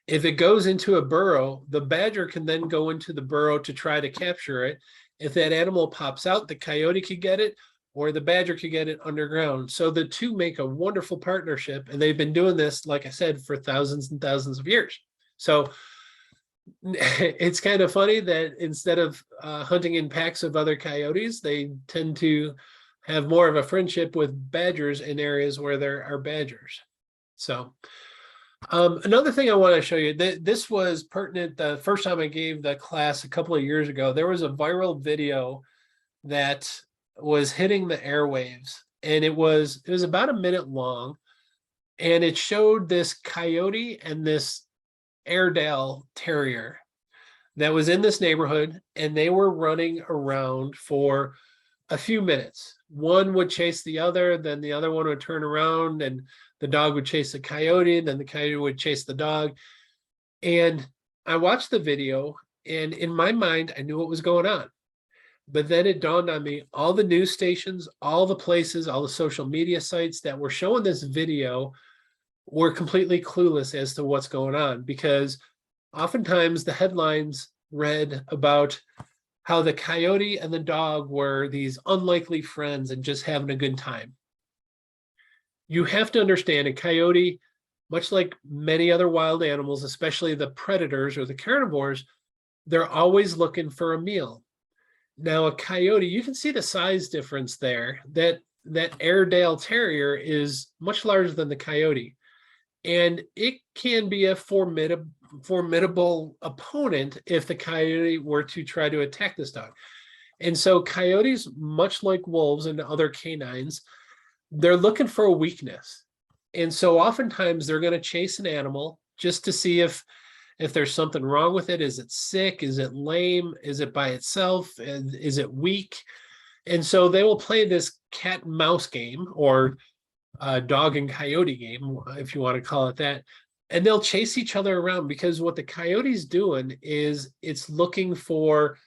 If it goes into a burrow, the badger can then go into the burrow to try to capture it. If that animal pops out, the coyote could get it, or the badger could get it underground. So the two make a wonderful partnership, and they've been doing this, like I said, for thousands and thousands of years. So it's kind of funny that instead of hunting in packs of other coyotes, they tend to have more of a friendship with badgers in areas where there are badgers. So another thing I want to show you, this was pertinent the first time I gave the class a couple of years ago. There was a viral video that was hitting the airwaves, and it was about a minute long, and it showed this coyote and this Airedale Terrier that was in this neighborhood, and they were running around for a few minutes. One would chase the other, then the other one would turn around, and the dog would chase the coyote, and then the coyote would chase the dog. And I watched the video, and in my mind, I knew what was going on. But then it dawned on me, all the news stations, all the places, all the social media sites that were showing this video were completely clueless as to what's going on, because oftentimes the headlines read about how the coyote and the dog were these unlikely friends and just having a good time. You have to understand, a coyote, much like many other wild animals, especially the predators or the carnivores, they're always looking for a meal. Now, a coyote, you can see the size difference there. That Airedale Terrier is much larger than the coyote, and it can be a formidable opponent if the coyote were to try to attack this dog. And so coyotes, much like wolves and other canines, they're looking for a weakness. And so oftentimes they're going to chase an animal just to see if there's something wrong with it. Is it sick? Is it lame? Is it by itself? Is it weak? And so they will play this cat and mouse game, or dog and coyote game, if you want to call it that. And they'll chase each other around, because what the coyote's doing is it's looking for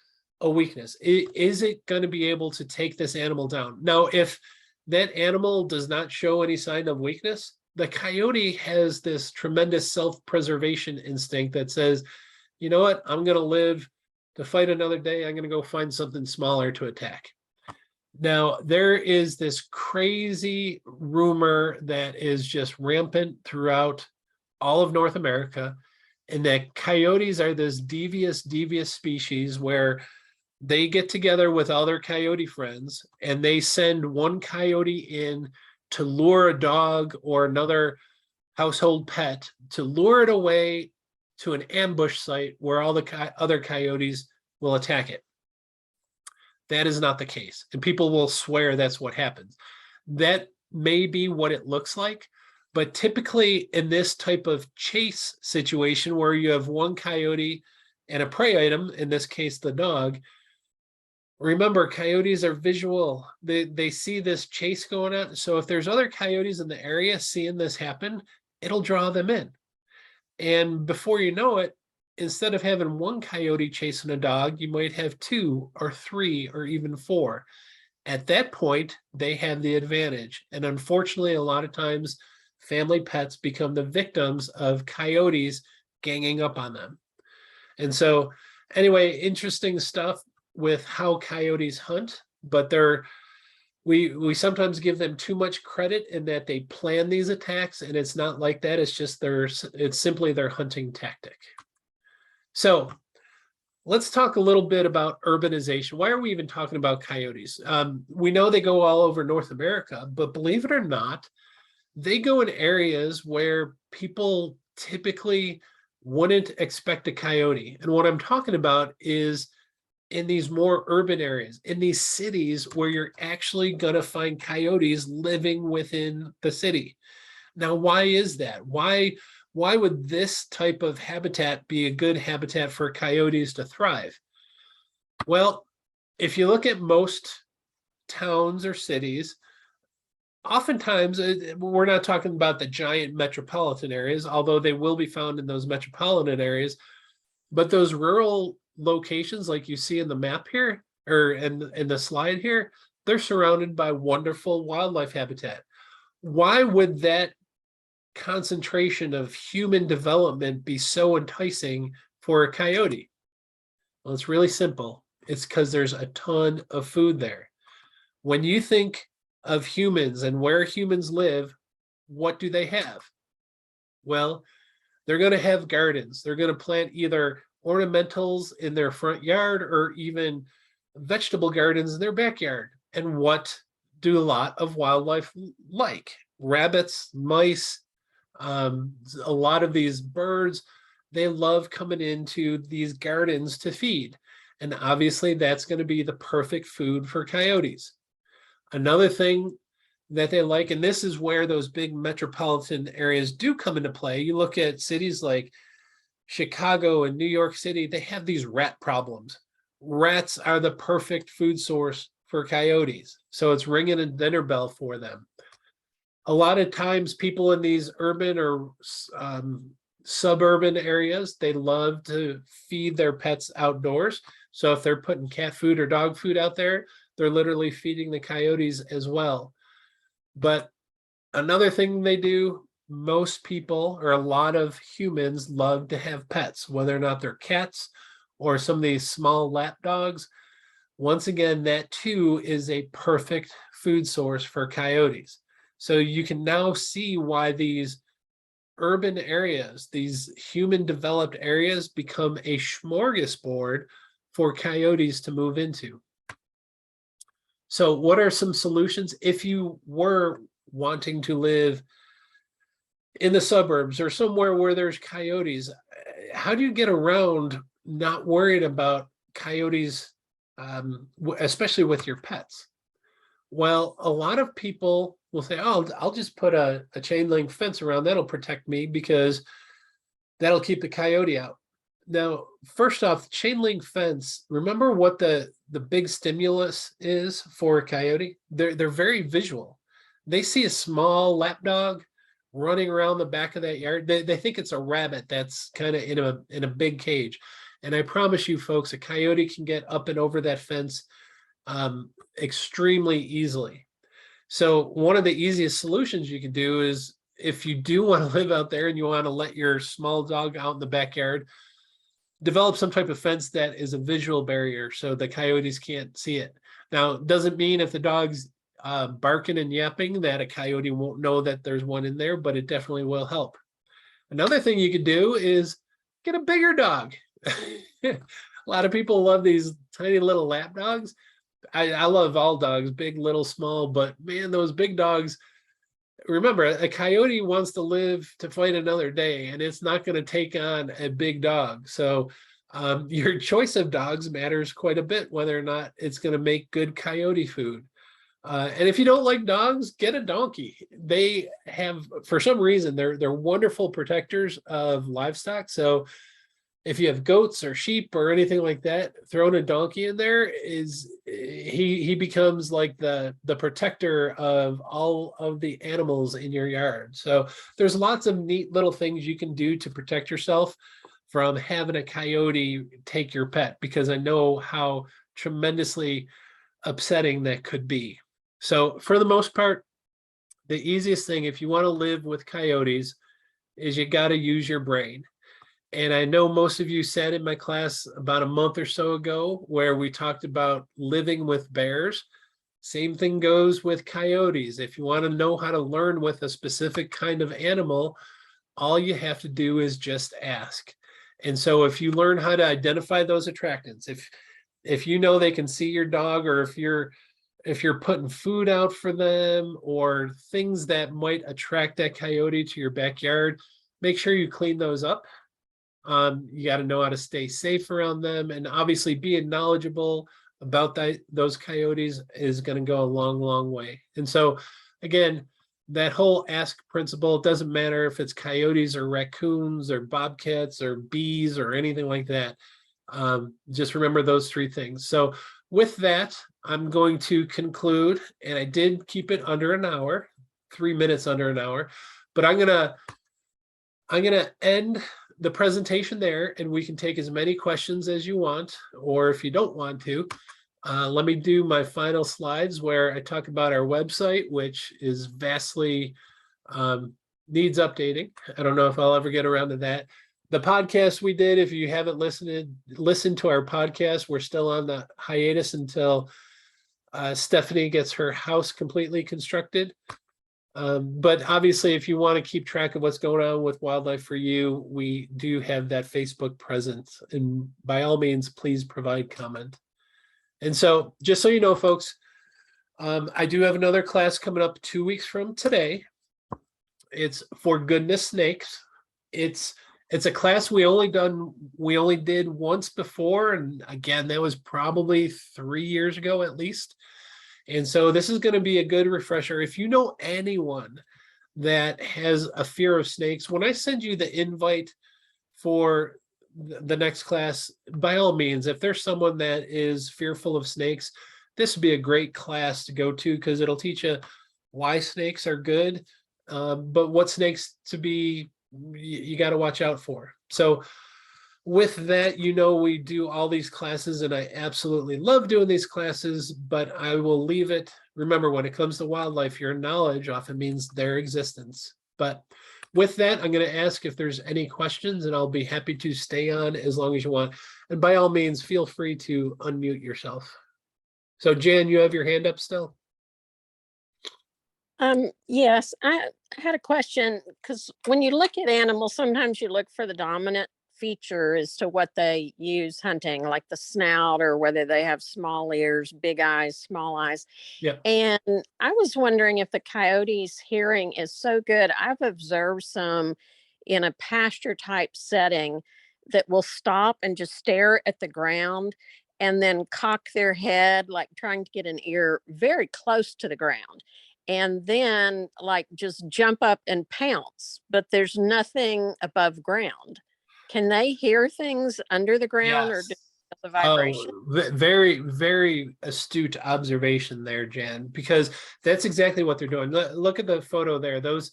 a weakness. Is it going to be able to take this animal down? Now, if that animal does not show any sign of weakness, the coyote has this tremendous self-preservation instinct that says, you know what, I'm going to live to fight another day. I'm going to go find something smaller to attack. Now, there is this crazy rumor that is just rampant throughout all of North America, and that coyotes are this devious species where they get together with all their coyote friends, and they send one coyote in to lure a dog or another household pet, to lure it away to an ambush site where all the other coyotes will attack it. That is not the case. And people will swear that's what happens. That may be what it looks like, but typically in this type of chase situation where you have one coyote and a prey item, in this case, the dog, remember, coyotes are visual. They see this chase going on. So if there's other coyotes in the area seeing this happen, it'll draw them in. And before you know it, instead of having one coyote chasing a dog, you might have 2 or 3 or even 4. At that point, they have the advantage. And unfortunately, a lot of times, family pets become the victims of coyotes ganging up on them. And so, anyway, interesting stuff with how coyotes hunt, but we sometimes give them too much credit in that they plan these attacks, and it's not like that. It's simply their hunting tactic. So let's talk a little bit about urbanization. Why are we even talking about coyotes? We know they go all over North America, but believe it or not, they go in areas where people typically wouldn't expect a coyote. And what I'm talking about is in these more urban areas, in these cities where you're actually going to find coyotes living within the city. Now, why is that? Why would this type of habitat be a good habitat for coyotes to thrive? Well, if you look at most towns or cities, oftentimes we're not talking about the giant metropolitan areas, although they will be found in those metropolitan areas, but those rural locations like you see in the map here, or in the slide here, they're surrounded by wonderful wildlife habitat. Why would that concentration of human development be so enticing for a coyote? Well, it's really simple. It's because there's a ton of food there. When you think of humans and where humans live, what do they have? Well, they're going to have gardens. They're going to plant either ornamentals in their front yard or even vegetable gardens in their backyard. And what do a lot of wildlife like? Rabbits, mice, a lot of these birds, they love coming into these gardens to feed. And obviously that's going to be the perfect food for coyotes. Another thing that they like, and this is where those big metropolitan areas do come into play. You look at cities like Chicago and New York City, they have these rat problems. Rats are the perfect food source for coyotes. So it's ringing a dinner bell for them. A lot of times people in these urban or suburban areas, they love to feed their pets outdoors. So if they're putting cat food or dog food out there, they're literally feeding the coyotes as well. But another thing they do, most people or a lot of humans love to have pets, whether or not they're cats or some of these small lap dogs. Once again, that too is a perfect food source for coyotes. So you can now see why these urban areas, these human developed areas, become a smorgasbord for coyotes to move into. So what are some solutions if you were wanting to live in the suburbs or somewhere where there's coyotes? How do you get around not worried about coyotes, especially with your pets? Well, a lot of people will say, oh, I'll just put a chain link fence around, that'll protect me because that'll keep the coyote out. Now, first off, chain link fence, remember what the big stimulus is for a coyote? They're very visual. They see a small lapdog running around the back of that yard. They think it's a rabbit that's kind of in a big cage. And I promise you folks, a coyote can get up and over that fence extremely easily. So one of the easiest solutions you can do is if you do want to live out there and you want to let your small dog out in the backyard, develop some type of fence that is a visual barrier so the coyotes can't see it. Now, it doesn't mean if the dog's barking and yapping that a coyote won't know that there's one in there, but it definitely will help. Another thing you could do is get a bigger dog. A lot of people love these tiny little lap dogs. I love all dogs, big, little, small, but man, those big dogs, remember, a coyote wants to live to fight another day, and it's not going to take on a big dog. So your choice of dogs matters quite a bit, whether or not it's going to make good coyote food. And if you don't like dogs, get a donkey. They have, for some reason, they're wonderful protectors of livestock. So if you have goats or sheep or anything like that, throwing a donkey in there is he becomes like the protector of all of the animals in your yard. So there's lots of neat little things you can do to protect yourself from having a coyote take your pet, because I know how tremendously upsetting that could be. So for the most part, the easiest thing if you want to live with coyotes is you got to use your brain. And I know most of you sat in my class about a month or so ago where we talked about living with bears. Same thing goes with coyotes. If you want to know how to learn with a specific kind of animal, all you have to do is just ask. And so if you learn how to identify those attractants, if you know they can see your dog, or if you're putting food out for them or things that might attract that coyote to your backyard, make sure you clean those up. You got to know how to stay safe around them, and obviously being knowledgeable about those coyotes is going to go a long, long way. And so again, that whole ask principle, it doesn't matter if it's coyotes or raccoons or bobcats or bees or anything like that. Just remember those three things. So with that, I'm going to conclude, and I did keep it under an hour, 3 minutes under an hour, but I'm gonna end the presentation there, and we can take as many questions as you want, or if you don't want to, let me do my final slides where I talk about our website, which is vastly needs updating. I don't know if I'll ever get around to that. The podcast we did, if you haven't listened to our podcast, we're still on the hiatus until Stephanie gets her house completely constructed. But obviously, if you want to keep track of what's going on with Wildlife for You, we do have that Facebook presence. And by all means, please provide comment. And so just so you know, folks, I do have another class coming up 2 weeks from today. It's For Goodness Snakes. It's a class we only did once before. And again, that was probably 3 years ago at least. And so this is going to be a good refresher. If you know anyone that has a fear of snakes, when I send you the invite for the next class, by all means, if there's someone that is fearful of snakes, this would be a great class to go to, because it'll teach you why snakes are good, but what snakes you got to watch out for. So with that, we do all these classes, and I absolutely love doing these classes, but I will leave it. Remember, when it comes to wildlife, your knowledge often means their existence. But with that, I'm going to ask if there's any questions, and I'll be happy to stay on as long as you want. And by all means, feel free to unmute yourself. So Jan, you have your hand up still? Yes, I had a question, because when you look at animals, sometimes you look for the dominant feature as to what they use hunting, like the snout, or whether they have small ears, big eyes, small eyes. Yeah. And I was wondering if the coyote's hearing is so good. I've observed some in a pasture type setting that will stop and just stare at the ground and then cock their head, like trying to get an ear very close to the ground, and then like just jump up and pounce, but there's nothing above ground. Can they hear things under the ground, or Yes. the vibration? Very, very astute observation there, Jan, because that's exactly what they're doing. Look at the photo there. Those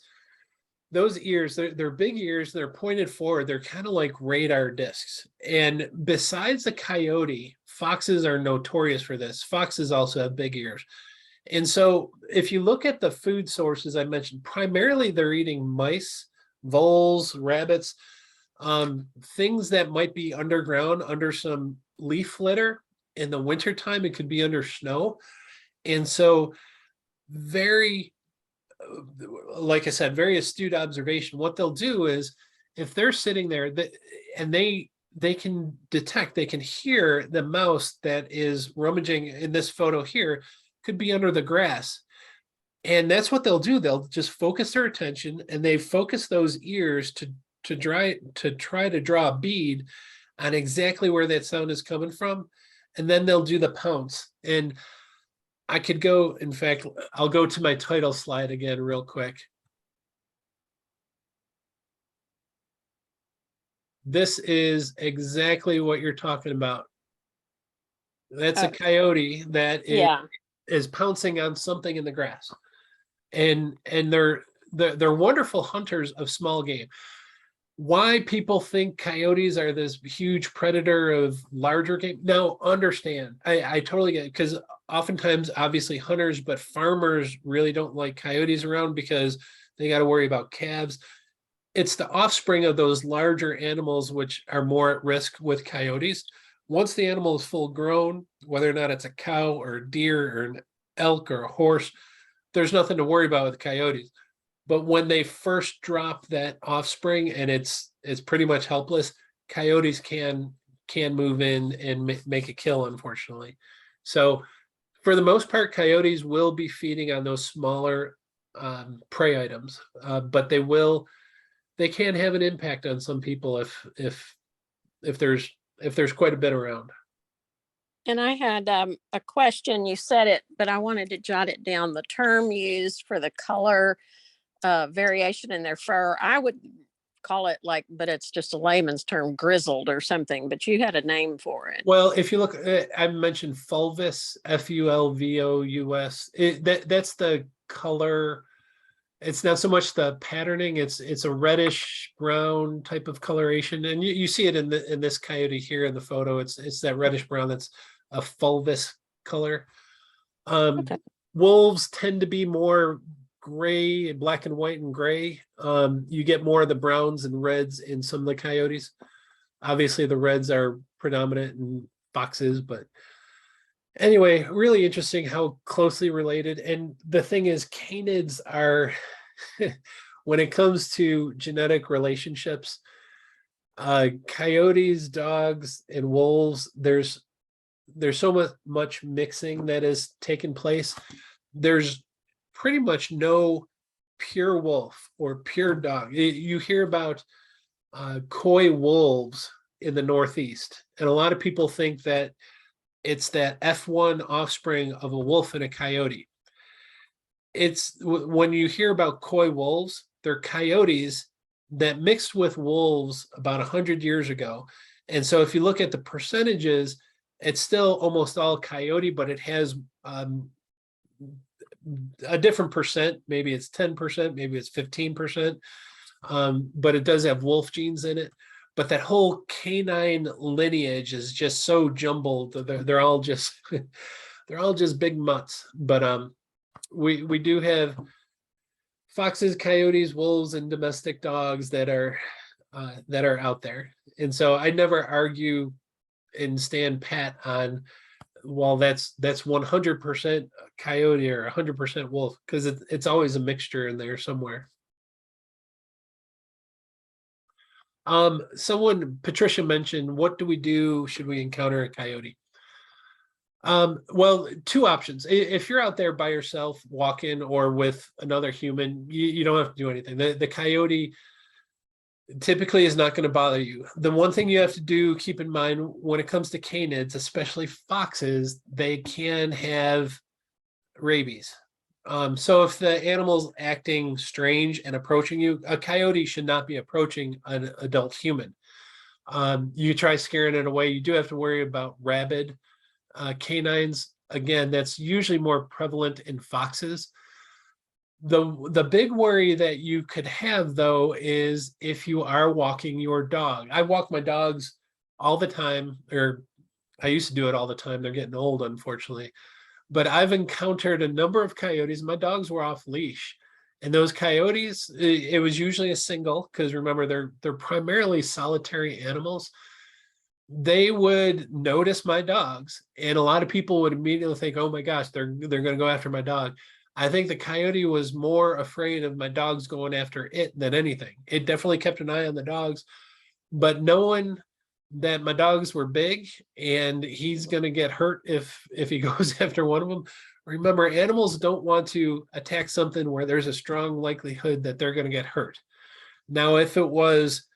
ears, they're big ears. They're pointed forward. They're kind of like radar discs. And besides the coyote, foxes are notorious for this. Foxes also have big ears. And so if you look at the food sources I mentioned, primarily they're eating mice, voles, rabbits, things that might be underground under some leaf litter. In the wintertime, it could be under snow. And so like I said, very astute observation. What they'll do is, if they're sitting there and they can detect, they can hear the mouse that is rummaging in this photo here, could be under the grass. And that's what they'll do. They'll just focus their attention, and they focus those ears to try to draw a bead on exactly where that sound is coming from. And then they'll do the pounce. And I could go, in fact, I'll go to my title slide again real quick. This is exactly what you're talking about. That's a coyote that is pouncing on something in the grass. And they're wonderful hunters of small game. Why people think coyotes are this huge predator of larger game? Now, understand, I totally get it, because oftentimes, obviously, hunters, but farmers really don't like coyotes around because they got to worry about calves. It's the offspring of those larger animals which are more at risk with coyotes. Once the animal is full grown, whether or not it's a cow or a deer or an elk or a horse, there's nothing to worry about with coyotes. But when they first drop that offspring and it's pretty much helpless, coyotes can move in and make a kill, unfortunately. So for the most part, coyotes will be feeding on those smaller prey items, but they can have an impact on some people if there's quite a bit around. And I had a question. You said it, but I wanted to jot it down. The term used for the color variation in their fur, I would call it but it's just a layman's term, grizzled or something, but you had a name for it. Well, if you look, I mentioned fulvous, Fulvous. That's the color. It's not so much the patterning, it's a reddish brown type of coloration. And you see it in this coyote here in the photo. It's that reddish brown that's a fulvous color. Okay. Wolves tend to be more gray, black and white and gray. You get more of the browns and reds in some of the coyotes. Obviously, the reds are predominant in foxes, but anyway, really interesting how closely related. And the thing is, canids are, when it comes to genetic relationships, coyotes, dogs, and wolves, there's so much mixing that has taken place. There's pretty much no pure wolf or pure dog. You hear about coy wolves in the Northeast, and a lot of people think that it's that F1 offspring of a wolf and a coyote. It's when you hear about coy wolves, they're coyotes that mixed with wolves about 100 years ago. And so if you look at the percentages, it's still almost all coyote, but it has a different percent. Maybe it's 10%, maybe it's 15%, but it does have wolf genes in it. But that whole canine lineage is just so jumbled. They're all just they're all just big mutts. But we do have foxes, coyotes, wolves, and domestic dogs that are out there. And so I never argue and stand pat on, well, that's 100% coyote or 100% wolf, because it's always a mixture in there somewhere. Patricia mentioned, what do we do should we encounter a coyote? Well, two options. If you're out there by yourself walking or with another human, you don't have to do anything. The coyote typically is not going to bother you. The one thing you have to do, keep in mind, when it comes to canids, especially foxes, they can have rabies. So if the animal's acting strange and approaching you, a coyote should not be approaching an adult human. You try scaring it away, you do have to worry about rabid canines. Again, that's usually more prevalent in foxes. The big worry that you could have, though, is if you are walking your dog. I walk my dogs all the time, or I used to do it all the time. They're getting old, unfortunately. But I've encountered a number of coyotes. My dogs were off leash, and those coyotes, it was usually a single, because remember, they're primarily solitary animals. They would notice my dogs, and a lot of people would immediately think, oh my gosh, they're going to go after my dog. I think the coyote was more afraid of my dogs going after it than anything. It definitely kept an eye on the dogs, but knowing that my dogs were big and he's going to get hurt if he goes after one of them, Remember, animals don't want to attack something where there's a strong likelihood that they're going to get hurt. Now, if it was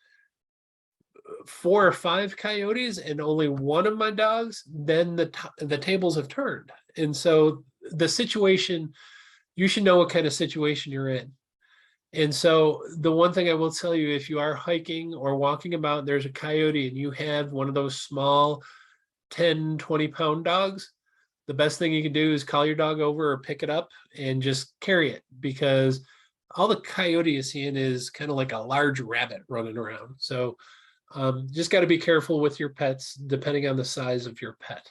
4 or 5 coyotes and only one of my dogs, then the tables have turned. And so the situation, you should know what kind of situation you're in. And so the one thing I will tell you, if you are hiking or walking about, there's a coyote and you have one of those small 10, 20-pound dogs, the best thing you can do is call your dog over or pick it up and just carry it, because all the coyote is seeing is kind of like a large rabbit running around. So just got to be careful with your pets, depending on the size of your pet.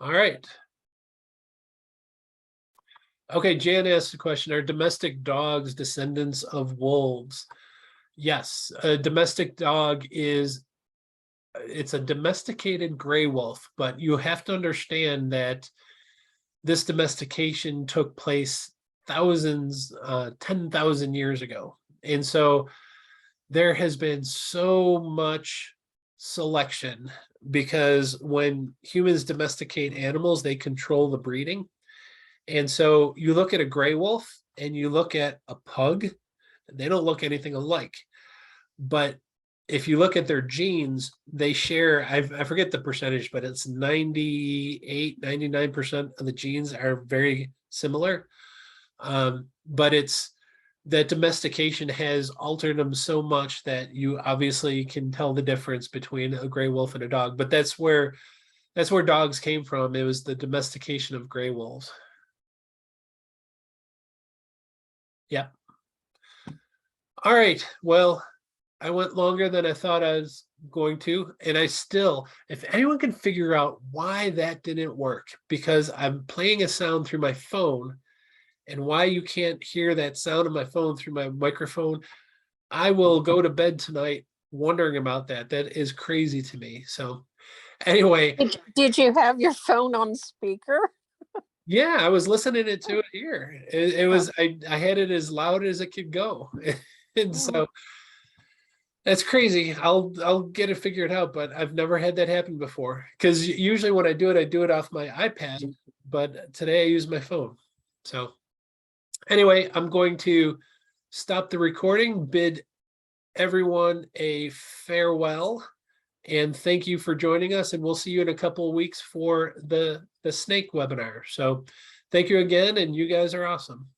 All right. Okay, Jan asked a question, are domestic dogs descendants of wolves? Yes, a domestic dog is, it's a domesticated gray wolf, but you have to understand that this domestication took place thousands, 10,000 years ago. And so there has been so much selection, because when humans domesticate animals, they control the breeding. And so you look at a gray wolf and you look at a pug, they don't look anything alike. But if you look at their genes, they share, I forget the percentage, but it's 98, 99% of the genes are very similar. But it's that domestication has altered them so much that you obviously can tell the difference between a gray wolf and a dog. But that's where dogs came from. It was the domestication of gray wolves. Yeah. All right. Well, I went longer than I thought I was going to. And I still, if anyone can figure out why that didn't work, because I'm playing a sound through my phone, and why you can't hear that sound of my phone through my microphone, I will go to bed tonight wondering about that. That is crazy to me. So anyway. Did you have your phone on speaker? Yeah, I was listening to it here. It was, I had it as loud as it could go. And so that's crazy. I'll get it figured out, but I've never had that happen before. Because usually when I do it off my iPad, but today I use my phone. So anyway, I'm going to stop the recording, bid everyone a farewell, and thank you for joining us. And we'll see you in a couple of weeks for the snake webinar. So thank you again, and you guys are awesome.